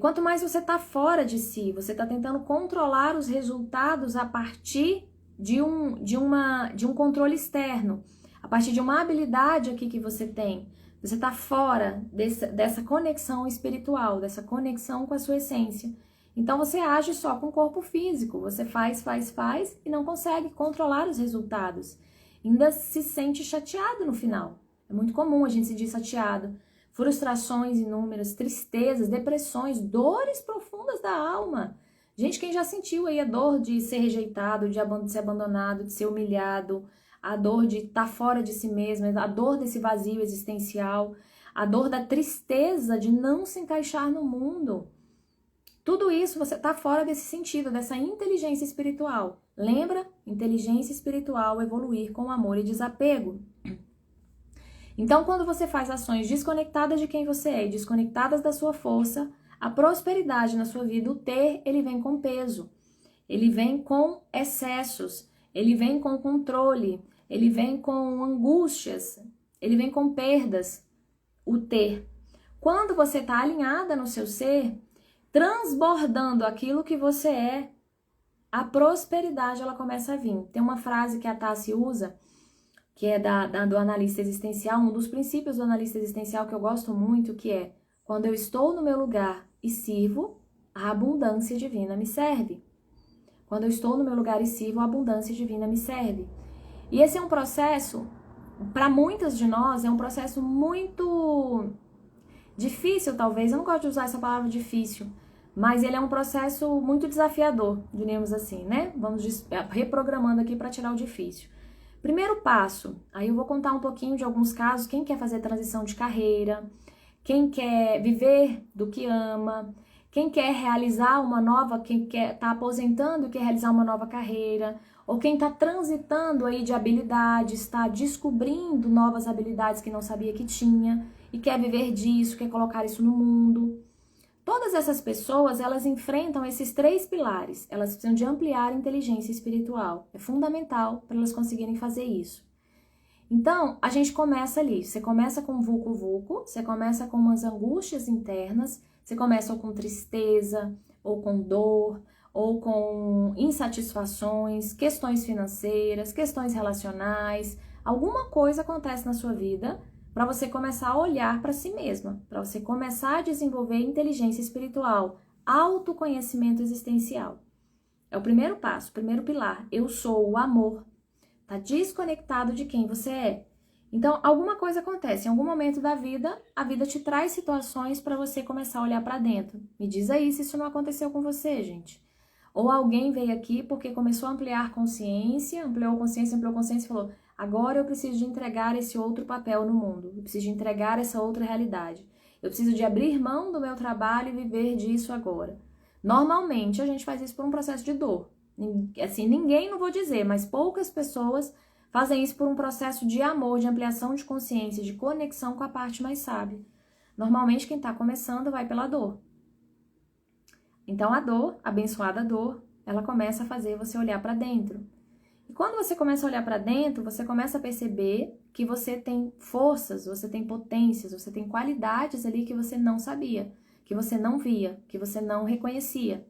Quanto mais você está fora de si, você está tentando controlar os resultados a partir de um controle externo, a partir de uma habilidade aqui que você tem. Você está fora dessa conexão espiritual, dessa conexão com a sua essência. Então você age só com o corpo físico, você faz e não consegue controlar os resultados. Ainda se sente chateado no final. É muito comum a gente se sentir chateado. Frustrações inúmeras, tristezas, depressões, dores profundas da alma. Gente, quem já sentiu aí a dor de ser rejeitado, de ser abandonado, de ser humilhado, a dor de estar fora de si mesmo, a dor desse vazio existencial, a dor da tristeza de não se encaixar no mundo. Tudo isso você está fora desse sentido, dessa inteligência espiritual. Lembra? Inteligência espiritual, evoluir com amor e desapego. Então, quando você faz ações desconectadas de quem você é e desconectadas da sua força, a prosperidade na sua vida, o ter, ele vem com peso, ele vem com excessos, ele vem com controle, ele vem com angústias, ele vem com perdas, o ter. Quando você está alinhada no seu ser, transbordando aquilo que você é, a prosperidade ela começa a vir. Tem uma frase que a Tassi usa, que é do analista existencial, um dos princípios do analista existencial que eu gosto muito, que é: quando eu estou no meu lugar e sirvo, a abundância divina me serve. Quando eu estou no meu lugar e sirvo, a abundância divina me serve. E esse é um processo, para muitas de nós, é um processo muito difícil, talvez. Eu não gosto de usar essa palavra difícil, mas ele é um processo muito desafiador, diríamos assim, né? Vamos reprogramando aqui para tirar o difícil. Primeiro passo, aí eu vou contar um pouquinho de alguns casos, quem quer fazer transição de carreira, quem quer viver do que ama, quem quer realizar uma nova, quem quer tá aposentando e quer realizar uma nova carreira, ou quem está transitando aí de habilidades, está descobrindo novas habilidades que não sabia que tinha e quer viver disso, quer colocar isso no mundo. Todas essas pessoas, elas enfrentam esses 3 pilares. Elas precisam de ampliar a inteligência espiritual. É fundamental para elas conseguirem fazer isso. Então, a gente começa ali. Você começa com vulco-vulco, você começa com umas angústias internas, você começa ou com tristeza, ou com dor, ou com insatisfações, questões financeiras, questões relacionais. Alguma coisa acontece na sua vida para você começar a olhar para si mesma, para você começar a desenvolver inteligência espiritual, autoconhecimento existencial. É o primeiro passo, o primeiro pilar. Eu sou o amor. Tá desconectado de quem você é. Então, alguma coisa acontece. Em algum momento da vida, a vida te traz situações para você começar a olhar para dentro. Me diz aí se isso não aconteceu com você, gente. Ou alguém veio aqui porque começou a ampliar consciência, ampliou consciência e falou: agora eu preciso de entregar esse outro papel no mundo. Eu preciso de entregar essa outra realidade. Eu preciso de abrir mão do meu trabalho e viver disso agora. Normalmente, a gente faz isso por um processo de dor. Assim, ninguém, não vou dizer, mas poucas pessoas fazem isso por um processo de amor, de ampliação de consciência, de conexão com a parte mais sábia. Normalmente, quem está começando vai pela dor. Então, a dor, a abençoada dor, ela começa a fazer você olhar para dentro. E quando você começa a olhar para dentro, você começa a perceber que você tem forças, você tem potências, você tem qualidades ali que você não sabia, que você não via, que você não reconhecia.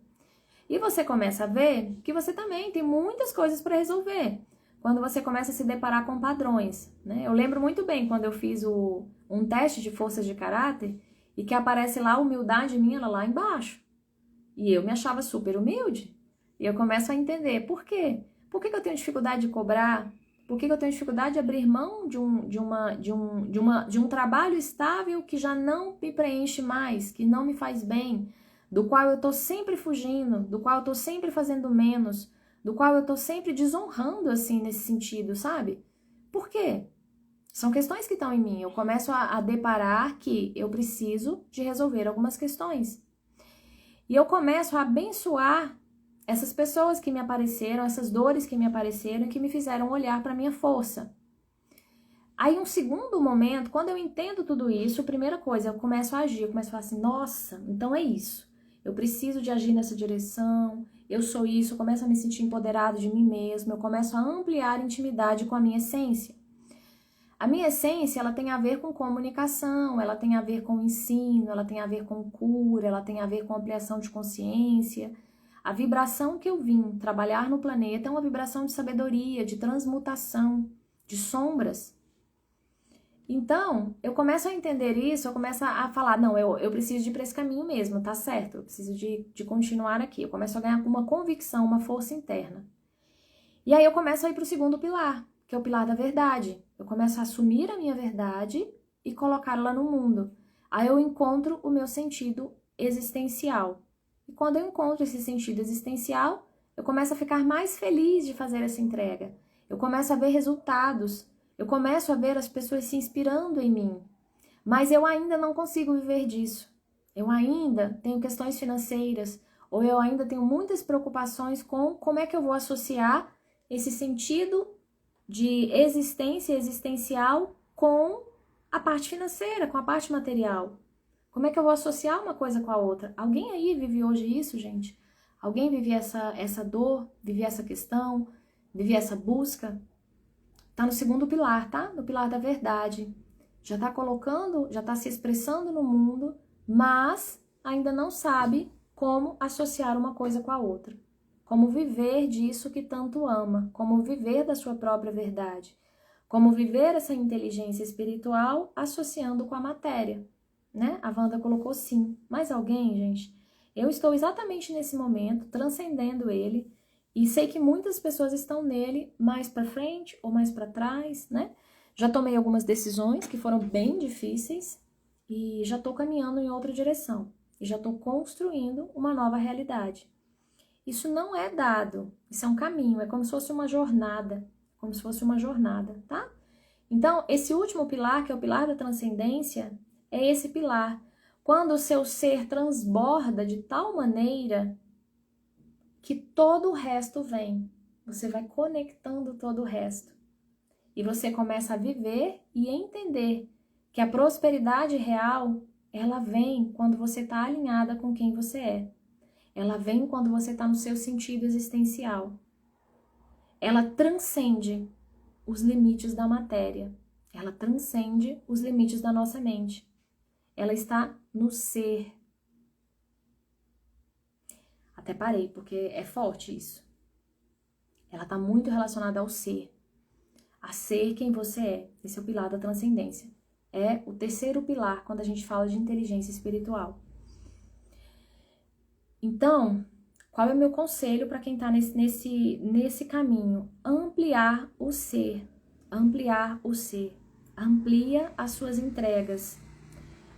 E você começa a ver que você também tem muitas coisas para resolver. Quando você começa a se deparar com padrões, né? Eu lembro muito bem quando eu fiz um teste de forças de caráter e que aparece lá a humildade minha lá embaixo. E eu me achava super humilde. E eu começo a entender por quê. Por que eu tenho dificuldade de cobrar? Por que eu tenho dificuldade de abrir mão de um trabalho estável que já não me preenche mais, que não me faz bem, do qual eu estou sempre fugindo, do qual eu estou sempre fazendo menos, do qual eu estou sempre desonrando, assim, nesse sentido, sabe? Por quê? São questões que estão em mim. Eu começo a deparar que eu preciso de resolver algumas questões. E eu começo a abençoar essas pessoas que me apareceram, essas dores que me apareceram e que me fizeram olhar para a minha força. Aí, um segundo momento, quando eu entendo tudo isso, a primeira coisa, eu começo a agir, eu começo a falar assim, nossa, então é isso. Eu preciso de agir nessa direção, eu sou isso, eu começo a me sentir empoderado de mim mesmo, eu começo a ampliar a intimidade com a minha essência. A minha essência, ela tem a ver com comunicação, ela tem a ver com ensino, ela tem a ver com cura, ela tem a ver com ampliação de consciência. A vibração que eu vim trabalhar no planeta é uma vibração de sabedoria, de transmutação, de sombras. Então, eu começo a entender isso, eu começo a falar, não, eu preciso de ir para esse caminho mesmo, tá certo? Eu preciso de continuar aqui. Eu começo a ganhar uma convicção, uma força interna. E aí eu começo a ir para o segundo pilar, que é o pilar da verdade. Eu começo a assumir a minha verdade e colocá-la no mundo. Aí eu encontro o meu sentido existencial. E quando eu encontro esse sentido existencial, eu começo a ficar mais feliz de fazer essa entrega. Eu começo a ver resultados. Eu começo a ver as pessoas se inspirando em mim. Mas eu ainda não consigo viver disso. Eu ainda tenho questões financeiras, ou eu ainda tenho muitas preocupações com como é que eu vou associar esse sentido de existência existencial com a parte financeira, com a parte material. Como é que eu vou associar uma coisa com a outra? Alguém aí vive hoje isso, gente? Alguém vive essa dor, vive essa questão, vive essa busca? Tá no segundo pilar, tá? No pilar da verdade. Já tá colocando, já tá se expressando no mundo, mas ainda não sabe como associar uma coisa com a outra. Como viver disso que tanto ama, como viver da sua própria verdade, como viver essa inteligência espiritual associando com a matéria, né? A Wanda colocou sim. Mais alguém, gente? Eu estou exatamente nesse momento, transcendendo ele, e sei que muitas pessoas estão nele mais para frente ou mais para trás, né? Já tomei algumas decisões que foram bem difíceis e já estou caminhando em outra direção. e já estou construindo uma nova realidade. Isso não é dado, isso é um caminho, é como se fosse uma jornada, tá? Então, esse último pilar, que é o pilar da transcendência, é esse pilar. Quando o seu ser transborda de tal maneira que todo o resto vem. Você vai conectando todo o resto. E você começa a viver e entender que a prosperidade real, ela vem quando você está alinhada com quem você é. Ela vem quando você está no seu sentido existencial. Ela transcende os limites da matéria. Ela transcende os limites da nossa mente. Ela está no ser. Até parei, porque é forte isso. Ela está muito relacionada ao ser. A ser quem você é. Esse é o pilar da transcendência. É o terceiro pilar quando a gente fala de inteligência espiritual. Então, qual é o meu conselho para quem está nesse caminho? Ampliar o ser. Ampliar o ser. Amplia as suas entregas.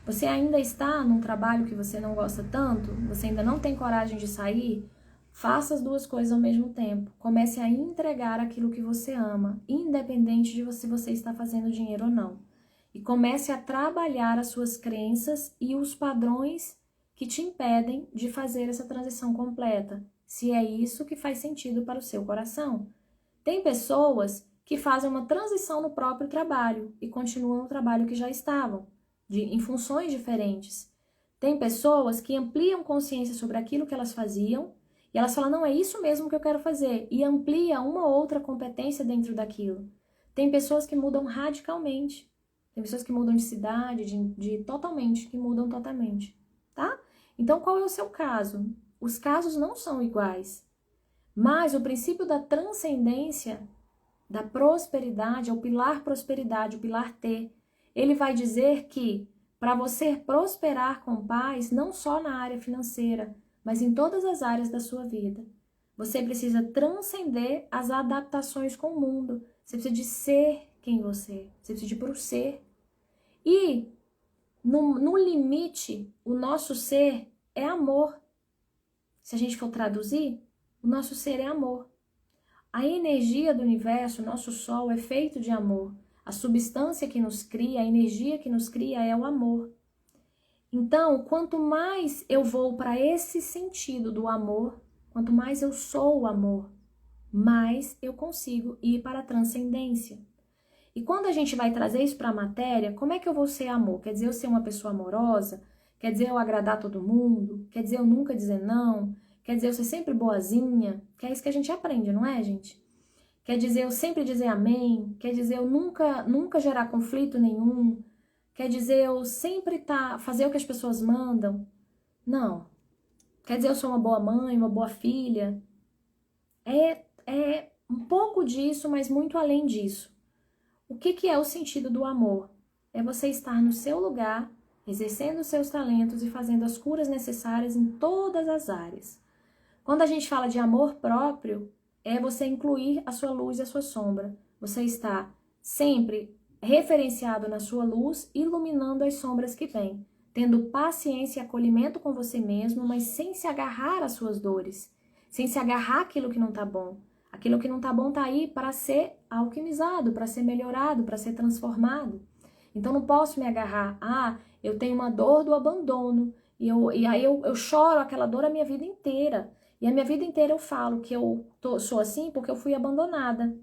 Você ainda está num trabalho que você não gosta tanto? Você ainda não tem coragem de sair? Faça as duas coisas ao mesmo tempo. Comece a entregar aquilo que você ama, independente de se você está fazendo dinheiro ou não. E comece a trabalhar as suas crenças e os padrões que te impedem de fazer essa transição completa, se é isso que faz sentido para o seu coração. Tem pessoas que fazem uma transição no próprio trabalho e continuam no trabalho que já estavam, em funções diferentes. Tem pessoas que ampliam consciência sobre aquilo que elas faziam e elas falam, não, é isso mesmo que eu quero fazer, e amplia uma outra competência dentro daquilo. Tem pessoas que mudam radicalmente. Tem pessoas que mudam de cidade, totalmente, que mudam totalmente, tá? Então, qual é o seu caso? Os casos não são iguais, mas o princípio da transcendência, da prosperidade, é o pilar prosperidade, o pilar T. Ele vai dizer que para você prosperar com paz, não só na área financeira, mas em todas as áreas da sua vida, você precisa transcender as adaptações com o mundo. Você precisa de ser quem você é. Você precisa de ir para o ser. E, no limite, o nosso ser é amor. Se a gente for traduzir, o nosso ser é amor. A energia do universo, o nosso sol, é feito de amor. A substância que nos cria, a energia que nos cria é o amor. Então, quanto mais eu vou para esse sentido do amor, quanto mais eu sou o amor, mais eu consigo ir para a transcendência. E quando a gente vai trazer isso para a matéria, como é que eu vou ser amor? Quer dizer, eu ser uma pessoa amorosa? Quer dizer, eu agradar todo mundo? Quer dizer, eu nunca dizer não? Quer dizer, eu ser sempre boazinha? Que é isso que a gente aprende, não é, gente? Quer dizer, eu sempre dizer amém? Quer dizer, eu nunca gerar conflito nenhum? Quer dizer, eu sempre fazer o que as pessoas mandam? Não. Quer dizer, eu sou uma boa mãe, uma boa filha? É um pouco disso, mas muito além disso. O que é o sentido do amor? É você estar no seu lugar, exercendo os seus talentos e fazendo as curas necessárias em todas as áreas. Quando a gente fala de amor próprio, é você incluir a sua luz e a sua sombra. Você está sempre referenciado na sua luz, iluminando as sombras que vêm, tendo paciência e acolhimento com você mesmo, mas sem se agarrar às suas dores, sem se agarrar àquilo que não está bom. Aquilo que não está bom está aí para ser alquimizado, para ser melhorado, para ser transformado. Então não posso me agarrar, eu tenho uma dor do abandono, e aí eu choro aquela dor a minha vida inteira. E a minha vida inteira eu falo que sou assim porque eu fui abandonada.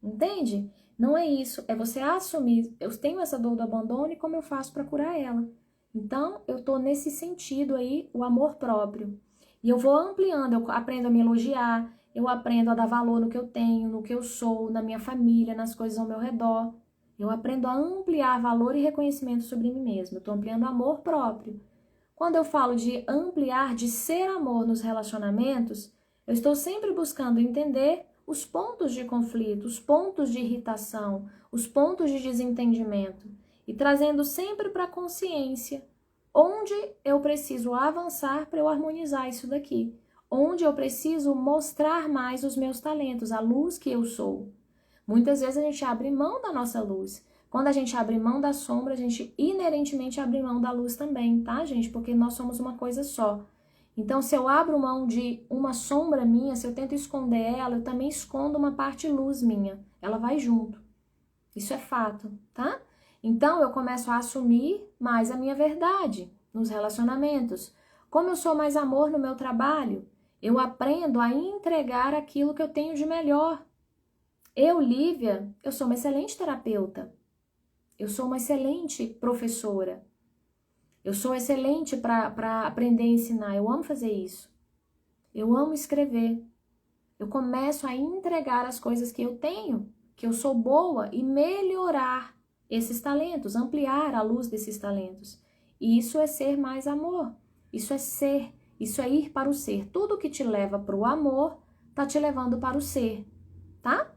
Entende? Não é isso. É você assumir, eu tenho essa dor do abandono e como eu faço para curar ela. Então, eu tô nesse sentido aí, o amor próprio. E eu vou ampliando, eu aprendo a me elogiar, eu aprendo a dar valor no que eu tenho, no que eu sou, na minha família, nas coisas ao meu redor. Eu aprendo a ampliar valor e reconhecimento sobre mim mesma. Eu tô ampliando amor próprio. Quando eu falo de ampliar, de ser amor nos relacionamentos, eu estou sempre buscando entender os pontos de conflito, os pontos de irritação, os pontos de desentendimento e trazendo sempre para a consciência onde eu preciso avançar para eu harmonizar isso daqui, onde eu preciso mostrar mais os meus talentos, a luz que eu sou. Muitas vezes a gente abre mão da nossa luz, Quando a gente abre mão da sombra, a gente inerentemente abre mão da luz também, tá, gente? Porque nós somos uma coisa só. Então, se eu abro mão de uma sombra minha, se eu tento esconder ela, eu também escondo uma parte luz minha. Ela vai junto. Isso é fato, tá? Então, eu começo a assumir mais a minha verdade nos relacionamentos. Como eu sou mais amor no meu trabalho, eu aprendo a entregar aquilo que eu tenho de melhor. Eu, Lívia, eu sou uma excelente terapeuta. Eu sou uma excelente professora. Eu sou excelente para aprender e ensinar. Eu amo fazer isso. Eu amo escrever. Eu começo a entregar as coisas que eu tenho, que eu sou boa, e melhorar esses talentos, ampliar a luz desses talentos. E isso é ser mais amor. Isso é ser. Isso é ir para o ser. Tudo que te leva para o amor, tá te levando para o ser, tá?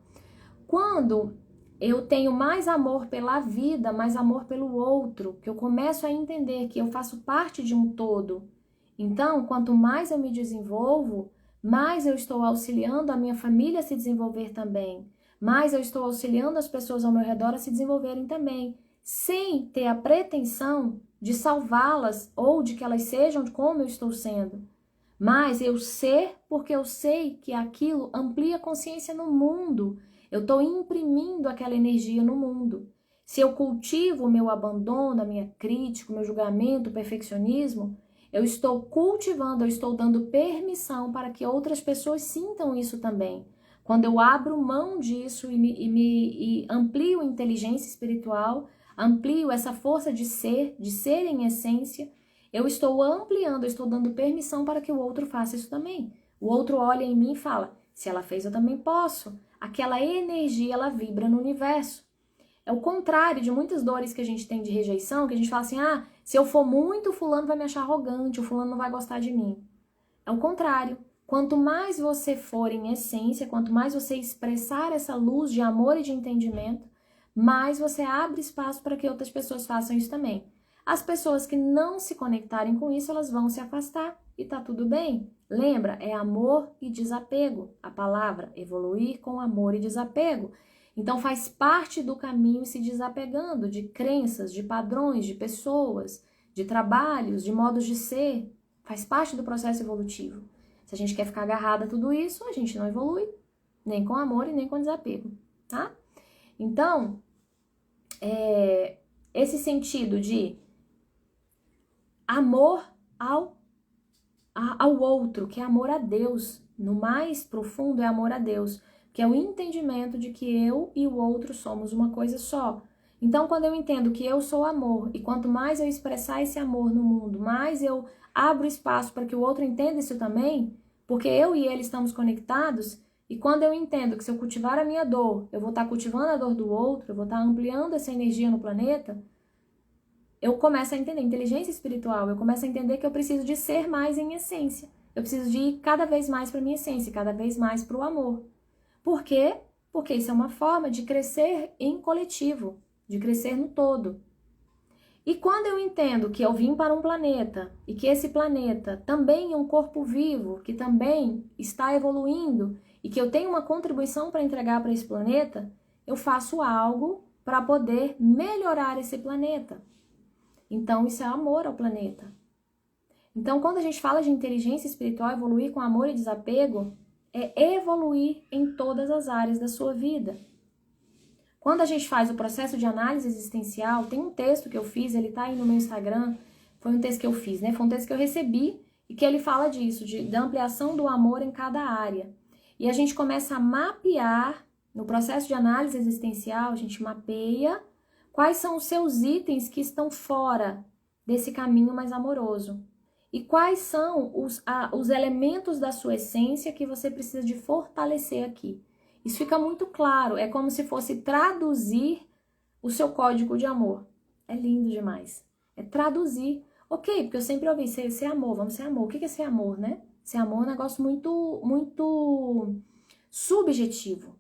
Quando eu tenho mais amor pela vida, mais amor pelo outro, que eu começo a entender que eu faço parte de um todo. Então, quanto mais eu me desenvolvo, mais eu estou auxiliando a minha família a se desenvolver também. Mais eu estou auxiliando as pessoas ao meu redor a se desenvolverem também, sem ter a pretensão de salvá-las ou de que elas sejam como eu estou sendo. Mas eu ser porque eu sei que aquilo amplia a consciência no mundo. Eu estou imprimindo aquela energia no mundo. Se eu cultivo o meu abandono, a minha crítica, o meu julgamento, o perfeccionismo, eu estou cultivando, eu estou dando permissão para que outras pessoas sintam isso também. Quando eu abro mão disso e amplio a inteligência espiritual, amplio essa força de ser em essência, eu estou ampliando, eu estou dando permissão para que o outro faça isso também. O outro olha em mim e fala, se ela fez, eu também posso. Aquela energia, ela vibra no universo. É o contrário de muitas dores que a gente tem de rejeição, que a gente fala assim, ah, se eu for muito, o fulano vai me achar arrogante, o fulano não vai gostar de mim. É o contrário. Quanto mais você for em essência, quanto mais você expressar essa luz de amor e de entendimento, mais você abre espaço para que outras pessoas façam isso também. As pessoas que não se conectarem com isso, elas vão se afastar e tá tudo bem. Lembra, é amor e desapego. A palavra evoluir com amor e desapego. Então faz parte do caminho se desapegando de crenças, de padrões, de pessoas, de trabalhos, de modos de ser. Faz parte do processo evolutivo. Se a gente quer ficar agarrada a tudo isso, a gente não evolui, nem com amor e nem com desapego, tá? Então, esse sentido de amor ao outro, que é amor a Deus, no mais profundo é amor a Deus, que é o entendimento de que eu e o outro somos uma coisa só. Então, quando eu entendo que eu sou amor, e quanto mais eu expressar esse amor no mundo, mais eu abro espaço para que o outro entenda isso também, porque eu e ele estamos conectados, e quando eu entendo que se eu cultivar a minha dor, eu vou estar cultivando a dor do outro, eu vou estar ampliando essa energia no planeta, eu começo a entender inteligência espiritual, eu começo a entender que eu preciso de ser mais em essência. Eu preciso de ir cada vez mais para a minha essência, cada vez mais para o amor. Por quê? Porque isso é uma forma de crescer em coletivo, de crescer no todo. E quando eu entendo que eu vim para um planeta e que esse planeta também é um corpo vivo, que também está evoluindo e que eu tenho uma contribuição para entregar para esse planeta, eu faço algo para poder melhorar esse planeta. Então, isso é amor ao planeta. Então, quando a gente fala de inteligência espiritual, evoluir com amor e desapego, é evoluir em todas as áreas da sua vida. Quando a gente faz o processo de análise existencial, tem um texto que eu fiz, ele tá aí no meu Instagram, foi um texto que eu fiz, né? Foi um texto que eu recebi e que ele fala disso, da ampliação do amor em cada área. E a gente começa a mapear, no processo de análise existencial, a gente mapeia quais são os seus itens que estão fora desse caminho mais amoroso. E quais são os elementos da sua essência que você precisa de fortalecer aqui. Isso fica muito claro, é como se fosse traduzir o seu código de amor. É lindo demais. É traduzir. Ok, porque eu sempre ouvi ser amor, vamos ser amor. O que é ser amor, né? Ser amor é um negócio muito subjetivo.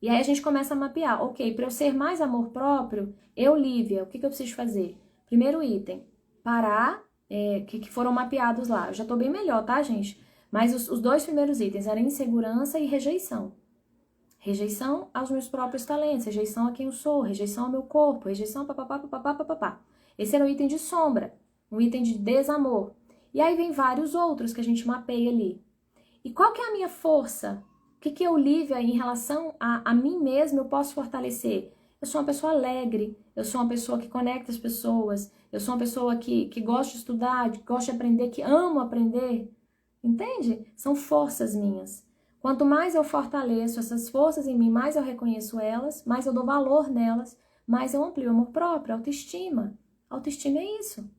E aí a gente começa a mapear. Ok, para eu ser mais amor próprio, eu, Lívia, o que eu preciso fazer? Primeiro item, parar, que foram mapeados lá. Eu já tô bem melhor, tá, gente? Mas os dois primeiros itens eram insegurança e rejeição. Rejeição aos meus próprios talentos, rejeição a quem eu sou, rejeição ao meu corpo, rejeição papapá, papapá, papapá. Esse era o item de sombra, um item de desamor. E aí vem vários outros que a gente mapeia ali. E qual que é a minha força? O que eu, Lívia, em relação a mim mesma, eu posso fortalecer? Eu sou uma pessoa alegre, eu sou uma pessoa que conecta as pessoas, eu sou uma pessoa que gosta de estudar, que gosta de aprender, que amo aprender. Entende? São forças minhas. Quanto mais eu fortaleço essas forças em mim, mais eu reconheço elas, mais eu dou valor nelas, mais eu amplio o amor próprio, autoestima. Autoestima é isso.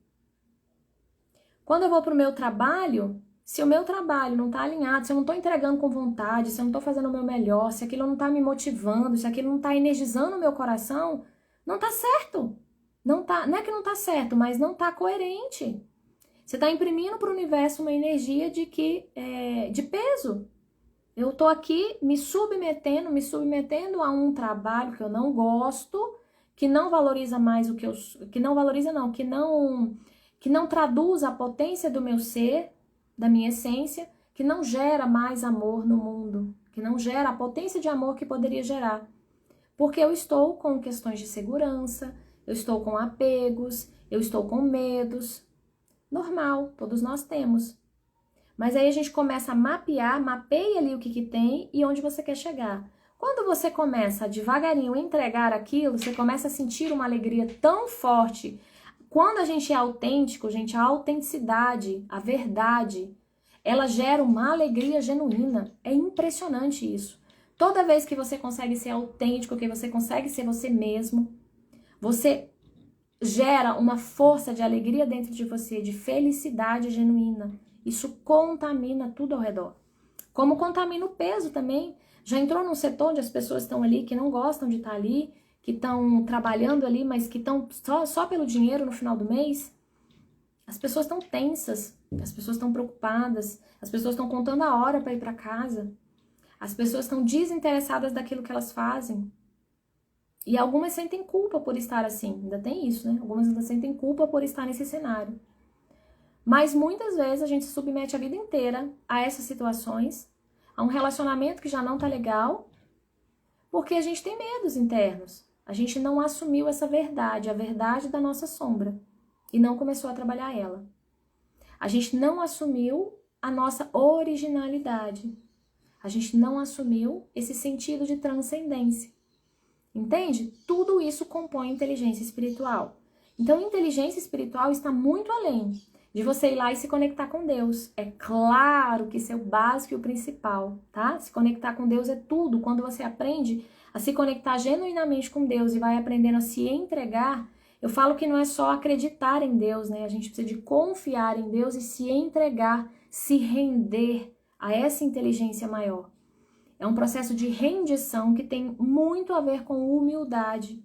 Quando eu vou para o meu trabalho, se o meu trabalho não está alinhado, se eu não estou entregando com vontade, se eu não estou fazendo o meu melhor, se aquilo não está me motivando, se aquilo não está energizando o meu coração, não está certo. Não é que não está certo, mas não está coerente. Você está imprimindo para o universo uma energia de peso. Eu estou aqui me submetendo a um trabalho que eu não gosto, que não valoriza mais o que eu... Que não valoriza não, que não traduz a potência do meu ser, da minha essência, que não gera mais amor no mundo, que não gera a potência de amor que poderia gerar. Porque eu estou com questões de segurança, eu estou com apegos, eu estou com medos. Normal, todos nós temos. Mas aí a gente começa a mapeia ali o que tem e onde você quer chegar. Quando você começa a devagarinho entregar aquilo, você começa a sentir uma alegria tão forte. Quando a gente é autêntico, gente, a autenticidade, a verdade, ela gera uma alegria genuína. É impressionante isso. Toda vez que você consegue ser autêntico, que você consegue ser você mesmo, você gera uma força de alegria dentro de você, de felicidade genuína. Isso contamina tudo ao redor. Como contamina o peso também. Já entrou num setor onde as pessoas estão ali que não gostam de estar ali, que estão trabalhando ali, mas que estão só pelo dinheiro no final do mês? As pessoas estão tensas, as pessoas estão preocupadas, as pessoas estão contando a hora para ir para casa, as pessoas estão desinteressadas daquilo que elas fazem. E algumas sentem culpa por estar assim, ainda tem isso, né? Algumas ainda sentem culpa por estar nesse cenário. Mas muitas vezes a gente se submete a vida inteira a essas situações, a um relacionamento que já não tá legal, porque a gente tem medos internos. A gente não assumiu essa verdade, a verdade da nossa sombra, e não começou a trabalhar ela. A gente não assumiu a nossa originalidade. A gente não assumiu esse sentido de transcendência. Entende? Tudo isso compõe inteligência espiritual. Então, inteligência espiritual está muito além de você ir lá e se conectar com Deus. É claro que isso é o básico e o principal, tá? Se conectar com Deus é tudo. Quando você aprende a se conectar genuinamente com Deus e vai aprendendo a se entregar, eu falo que não é só acreditar em Deus, né? A gente precisa de confiar em Deus e se entregar, se render a essa inteligência maior. É um processo de rendição que tem muito a ver com humildade.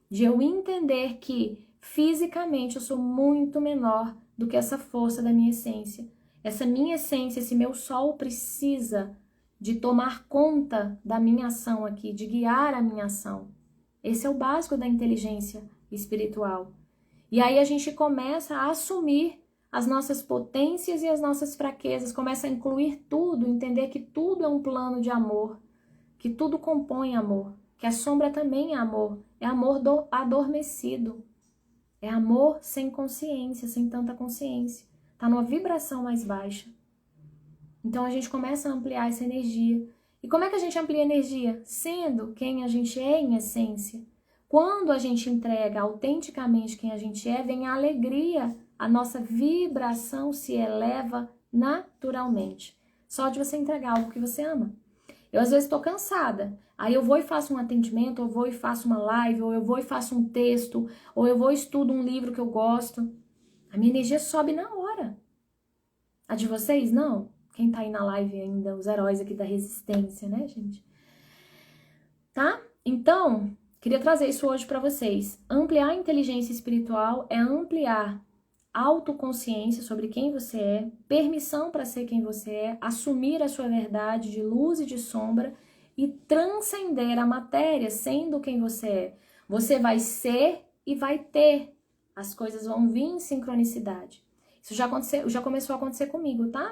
De eu entender que fisicamente eu sou muito menor do que essa força da minha essência. Essa minha essência, esse meu sol precisa de tomar conta da minha ação aqui, de guiar a minha ação. Esse é o básico da inteligência espiritual. E aí a gente começa a assumir as nossas potências e as nossas fraquezas, começa a incluir tudo, entender que tudo é um plano de amor, que tudo compõe amor, que a sombra também é amor adormecido, é amor sem consciência, sem tanta consciência, tá numa vibração mais baixa. Então a gente começa a ampliar essa energia. E como é que a gente amplia a energia? Sendo quem a gente é em essência. Quando a gente entrega autenticamente quem a gente é, vem a alegria, a nossa vibração se eleva naturalmente. Só de você entregar algo que você ama. Eu às vezes estou cansada, aí eu vou e faço um atendimento, ou eu vou e faço uma live, ou eu vou e faço um texto, ou eu vou e estudo um livro que eu gosto. A minha energia sobe na hora. A de vocês, não? Quem tá aí na live ainda, os heróis aqui da resistência, né, gente? Tá? Então, queria trazer isso hoje para vocês. Ampliar a inteligência espiritual é ampliar a autoconsciência sobre quem você é, permissão para ser quem você é, assumir a sua verdade de luz e de sombra e transcender a matéria sendo quem você é. Você vai ser e vai ter. As coisas vão vir em sincronicidade. Isso já começou a acontecer comigo, tá?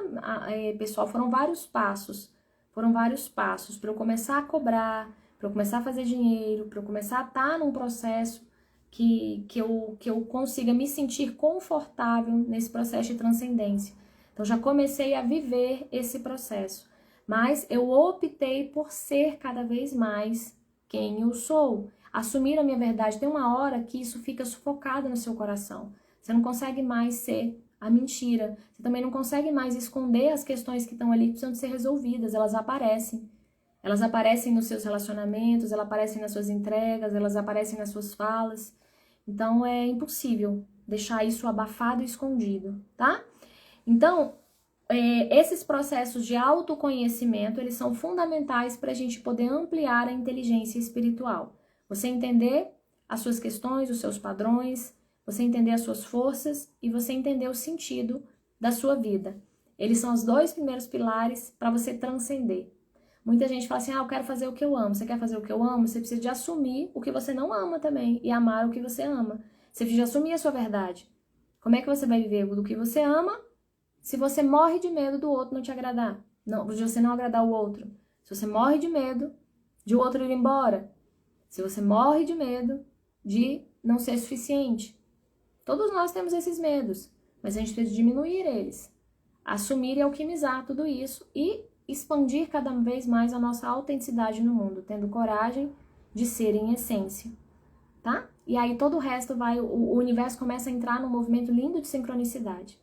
Pessoal, foram vários passos foram vários passos para eu começar a cobrar, para eu começar a fazer dinheiro, para eu começar a estar num processo que eu consiga me sentir confortável nesse processo de transcendência. Então, já comecei a viver esse processo. Mas eu optei por ser cada vez mais quem eu sou. Assumir a minha verdade. Tem uma hora que isso fica sufocado no seu coração. Você não consegue mais ser a mentira. Você também não consegue mais esconder as questões que estão ali que precisam de ser resolvidas. Elas aparecem. Elas aparecem nos seus relacionamentos, elas aparecem nas suas entregas, elas aparecem nas suas falas. Então, é impossível deixar isso abafado e escondido, tá? Então, esses processos de autoconhecimento, eles são fundamentais para a gente poder ampliar a inteligência espiritual. Você entender as suas questões, os seus padrões, você entender as suas forças e você entender o sentido da sua vida. Eles são os dois primeiros pilares para você transcender. Muita gente fala assim, eu quero fazer o que eu amo. Você quer fazer o que eu amo? Você precisa de assumir o que você não ama também e amar o que você ama. Você precisa de assumir a sua verdade. Como é que você vai viver do que você ama se você morre de medo do outro não te agradar? Não, de você não agradar o outro. Se você morre de medo de o outro ir embora. Se você morre de medo de não ser suficiente. Todos nós temos esses medos, mas a gente precisa diminuir eles. Assumir e alquimizar tudo isso e expandir cada vez mais a nossa autenticidade no mundo, tendo coragem de ser em essência, tá? E aí todo o resto o universo começa a entrar num movimento lindo de sincronicidade.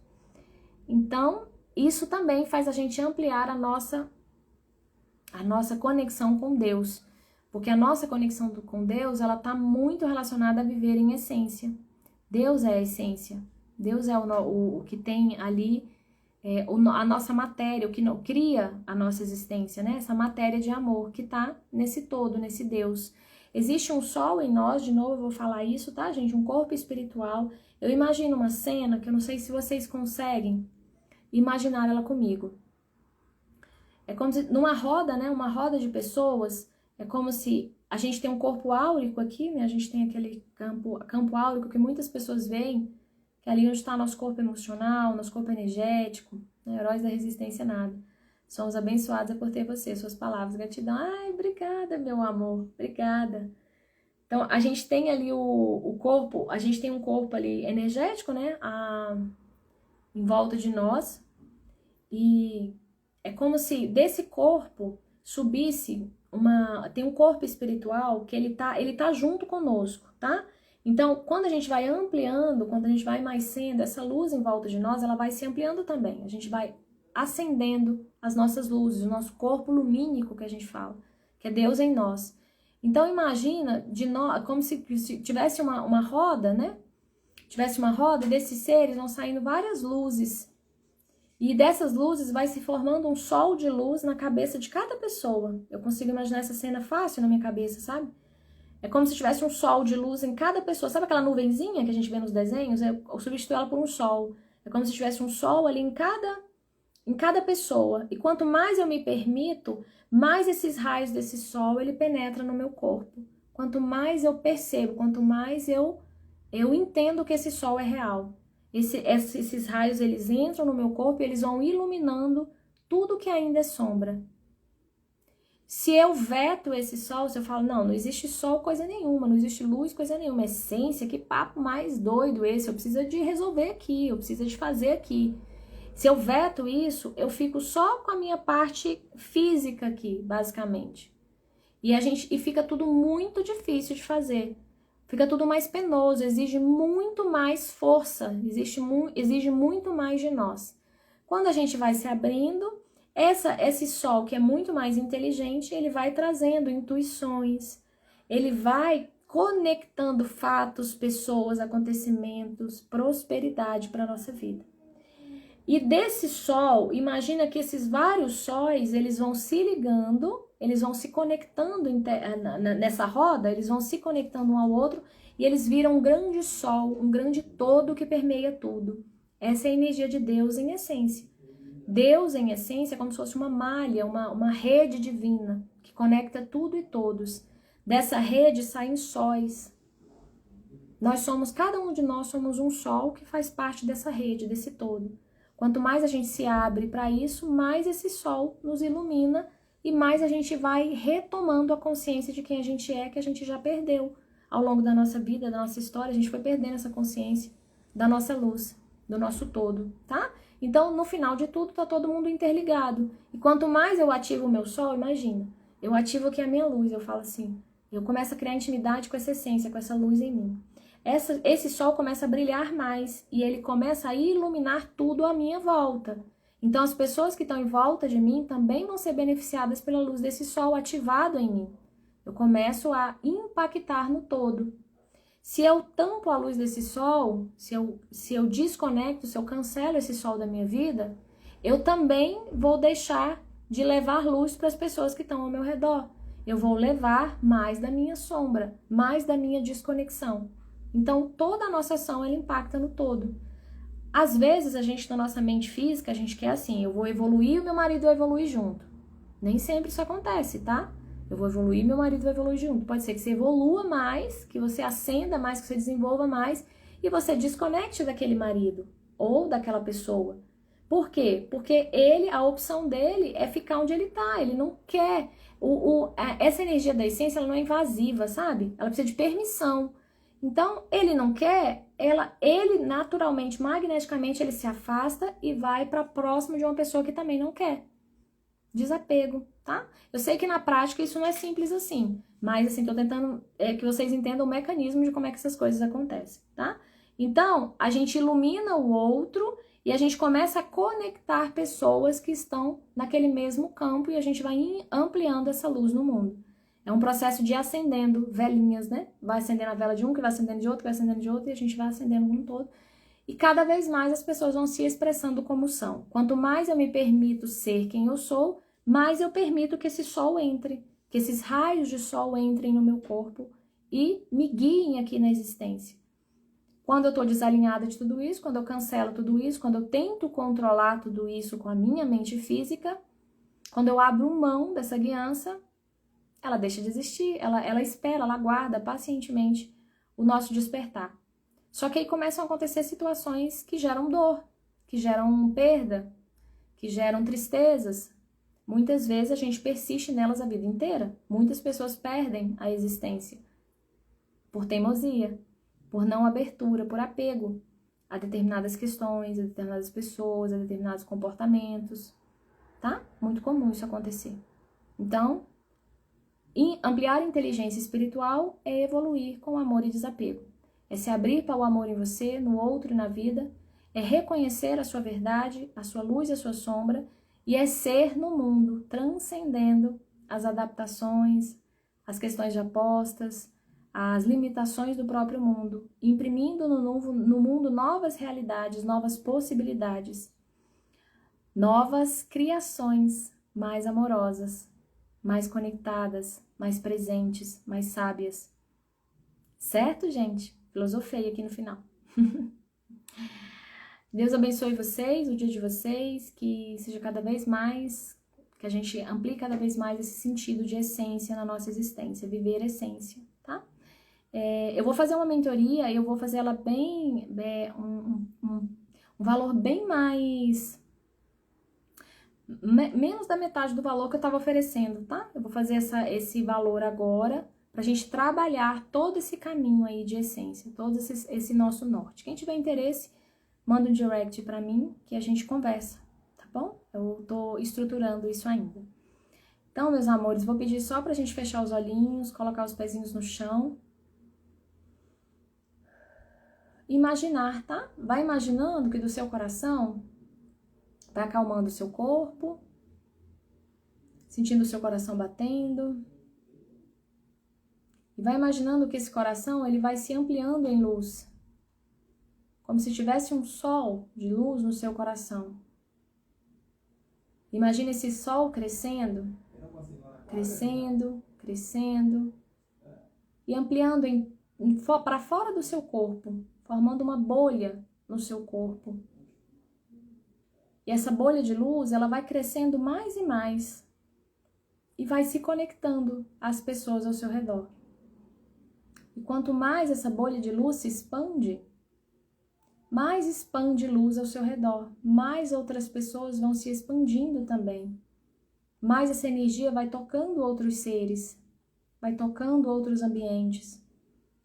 Então, isso também faz a gente ampliar a nossa conexão com Deus, porque a nossa conexão com Deus, ela está muito relacionada a viver em essência. Deus é a essência, Deus é o que tem ali a nossa matéria, o que cria a nossa existência, né? Essa matéria de amor que tá nesse todo, nesse Deus. Existe um sol em nós, de novo eu vou falar isso, tá, gente? Um corpo espiritual. Eu imagino uma cena que eu não sei se vocês conseguem imaginar ela comigo. É como se, numa roda, né? Uma roda de pessoas, é como se a gente tem um corpo áurico aqui, né? A gente tem aquele campo áurico que muitas pessoas veem, que é ali onde está nosso corpo emocional, nosso corpo energético, né? Heróis da resistência nada. Somos abençoados por ter você, suas palavras, gratidão. Ai, obrigada, meu amor, obrigada. Então, a gente tem ali o corpo, a gente tem um corpo ali energético, né? Em volta de nós. E é como se desse corpo subisse tem um corpo espiritual que ele tá junto conosco, tá? Então, quando a gente vai ampliando, quando a gente vai mais sendo, essa luz em volta de nós, ela vai se ampliando também. A gente vai acendendo as nossas luzes, o nosso corpo lumínico que a gente fala, que é Deus em nós. Então, imagina de nós, como se tivesse uma roda, né? Tivesse uma roda e desses seres vão saindo várias luzes. E dessas luzes vai se formando um sol de luz na cabeça de cada pessoa. Eu consigo imaginar essa cena fácil na minha cabeça, sabe? É como se tivesse um sol de luz em cada pessoa. Sabe aquela nuvenzinha que a gente vê nos desenhos? Eu substituo ela por um sol. É como se tivesse um sol ali em cada pessoa. E quanto mais eu me permito, mais esses raios desse sol, ele penetra no meu corpo. Quanto mais eu percebo, quanto mais eu entendo que esse sol é real. Esses raios, eles entram no meu corpo e eles vão iluminando tudo que ainda é sombra. Se eu veto esse sol, se eu falo, não existe sol coisa nenhuma, não existe luz coisa nenhuma, essência, que papo mais doido esse, eu preciso de resolver aqui, eu preciso de fazer aqui. Se eu veto isso, eu fico só com a minha parte física aqui, basicamente. E fica tudo muito difícil de fazer. Fica tudo mais penoso, exige muito mais força, exige muito mais de nós. Quando a gente vai se abrindo, esse sol que é muito mais inteligente, ele vai trazendo intuições, ele vai conectando fatos, pessoas, acontecimentos, prosperidade para a nossa vida. E desse sol, imagina que esses vários sóis, eles vão se ligando, eles vão se conectando nessa roda, eles vão se conectando um ao outro e eles viram um grande sol, um grande todo que permeia tudo. Essa é a energia de Deus em essência. Deus em essência é como se fosse uma malha, uma rede divina que conecta tudo e todos. Dessa rede saem sóis. Cada um de nós somos um sol que faz parte dessa rede, desse todo. Quanto mais a gente se abre para isso, mais esse sol nos ilumina e mais a gente vai retomando a consciência de quem a gente é, que a gente já perdeu ao longo da nossa vida, da nossa história. A gente foi perdendo essa consciência da nossa luz, do nosso todo, tá? Então, no final de tudo, tá todo mundo interligado. E quanto mais eu ativo o meu sol, imagina, eu ativo aqui a minha luz, eu falo assim, eu começo a criar intimidade com essa essência, com essa luz em mim. Esse sol começa a brilhar mais e ele começa a iluminar tudo à minha volta. Então, as pessoas que estão em volta de mim também vão ser beneficiadas pela luz desse sol ativado em mim. Eu começo a impactar no todo. Se eu tampo a luz desse sol, se eu desconecto, se eu cancelo esse sol da minha vida, eu também vou deixar de levar luz para as pessoas que estão ao meu redor. Eu vou levar mais da minha sombra, mais da minha desconexão. Então, toda a nossa ação, ela impacta no todo. Às vezes, a gente, na nossa mente física, a gente quer assim, eu vou evoluir, o meu marido vai evoluir junto. Nem sempre isso acontece, tá? Eu vou evoluir, meu marido vai evoluir junto. Pode ser que você evolua mais, que você ascenda mais, que você desenvolva mais, e você desconecte daquele marido ou daquela pessoa. Por quê? Porque a opção dele é ficar onde ele tá, ele não quer. Essa energia da essência, ela não é invasiva, sabe? Ela precisa de permissão. Então, ele não quer, ele naturalmente, magneticamente, ele se afasta e vai para próximo de uma pessoa que também não quer. Desapego, tá? Eu sei que na prática isso não é simples assim, mas assim, tô tentando que vocês entendam o mecanismo de como é que essas coisas acontecem, tá? Então, a gente ilumina o outro e a gente começa a conectar pessoas que estão naquele mesmo campo e a gente vai ampliando essa luz no mundo. É um processo de acendendo velinhas, né? Vai acendendo a vela de um, que vai acendendo de outro, que vai acendendo de outro, e a gente vai acendendo um todo. E cada vez mais as pessoas vão se expressando como são. Quanto mais eu me permito ser quem eu sou, mais eu permito que esse sol entre, que esses raios de sol entrem no meu corpo e me guiem aqui na existência. Quando eu estou desalinhada de tudo isso, quando eu cancelo tudo isso, quando eu tento controlar tudo isso com a minha mente física, quando eu abro mão dessa guiança, ela deixa de existir, ela espera, ela aguarda pacientemente o nosso despertar. Só que aí começam a acontecer situações que geram dor, que geram perda, que geram tristezas. Muitas vezes a gente persiste nelas a vida inteira. Muitas pessoas perdem a existência por teimosia, por não abertura, por apego a determinadas questões, a determinadas pessoas, a determinados comportamentos, tá? Muito comum isso acontecer. Então, ampliar a inteligência espiritual é evoluir com amor e desapego. É se abrir para o amor em você, no outro e na vida. É reconhecer a sua verdade, a sua luz e a sua sombra. E é ser no mundo, transcendendo as adaptações, as questões de apostas, as limitações do próprio mundo. Imprimindo no mundo novas realidades, novas possibilidades. Novas criações mais amorosas, mais conectadas, mais presentes, mais sábias. Certo, gente? Filosofei aqui no final. Deus abençoe vocês, o dia de vocês, que seja cada vez mais, que a gente amplie cada vez mais esse sentido de essência na nossa existência, viver essência, tá? Eu vou fazer uma mentoria e eu vou fazer ela bem, um valor bem mais, menos da metade do valor que eu estava oferecendo, tá? Eu vou fazer esse valor agora, pra gente trabalhar todo esse caminho aí de essência, todo esse nosso norte. Quem tiver interesse, manda um direct pra mim que a gente conversa, tá bom? Eu tô estruturando isso ainda. Então, meus amores, vou pedir só pra gente fechar os olhinhos, colocar os pezinhos no chão. Imaginar, tá? Vai imaginando que do seu coração vai acalmando o seu corpo, sentindo o seu coração batendo. E vai imaginando que esse coração ele vai se ampliando em luz, como se tivesse um sol de luz no seu coração. Imagina esse sol crescendo, crescendo, crescendo e ampliando para fora do seu corpo, formando uma bolha no seu corpo. E essa bolha de luz, ela vai crescendo mais e mais e vai se conectando às pessoas ao seu redor. E quanto mais essa bolha de luz se expande, mais expande luz ao seu redor, mais outras pessoas vão se expandindo também. mais essa energia vai tocando outros seres, vai tocando outros ambientes,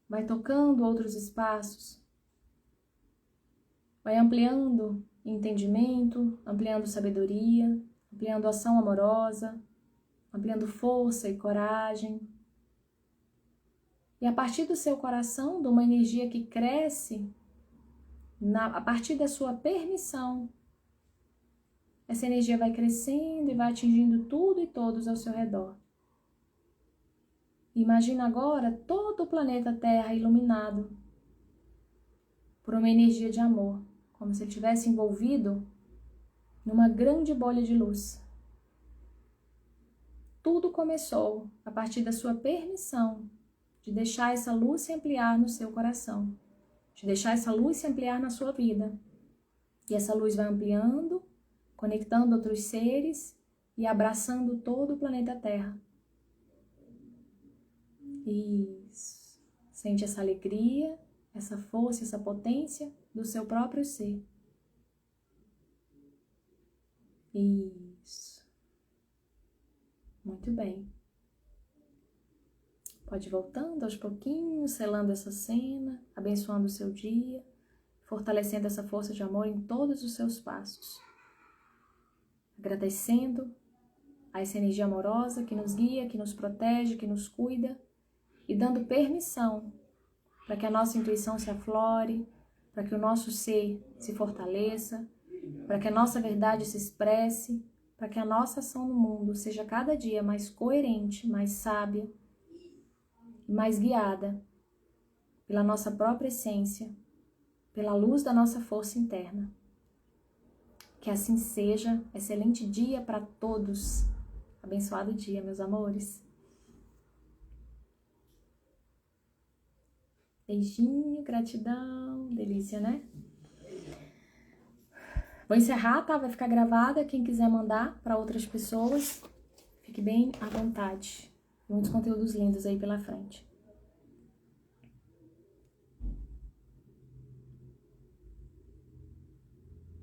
vai tocando outros espaços, vai ampliando entendimento, ampliando sabedoria, ampliando ação amorosa, ampliando força e coragem. E a partir do seu coração, de uma energia que cresce, a partir da sua permissão, essa energia vai crescendo e vai atingindo tudo e todos ao seu redor. Imagina agora todo o planeta Terra iluminado por uma energia de amor, como se ele estivesse envolvido numa grande bolha de luz. Tudo começou a partir da sua permissão de deixar essa luz se ampliar no seu coração, de deixar essa luz se ampliar na sua vida. E essa luz vai ampliando, conectando outros seres e abraçando todo o planeta Terra. Isso. Sente essa alegria, essa força, essa potência do seu próprio ser. Isso. Muito bem. Pode ir voltando aos pouquinhos, selando essa cena, abençoando o seu dia, fortalecendo essa força de amor em todos os seus passos. Agradecendo a essa energia amorosa que nos guia, que nos protege, que nos cuida, e dando permissão para que a nossa intuição se aflore, para que o nosso ser se fortaleça, para que a nossa verdade se expresse, para que a nossa ação no mundo seja cada dia mais coerente, mais sábia, mais guiada pela nossa própria essência, pela luz da nossa força interna. Que assim seja. Excelente dia para todos. Abençoado dia, meus amores. Beijinho, gratidão, delícia, né? Vou encerrar, tá? Vai ficar gravada. Quem quiser mandar para outras pessoas, fique bem à vontade. Muitos conteúdos lindos aí pela frente.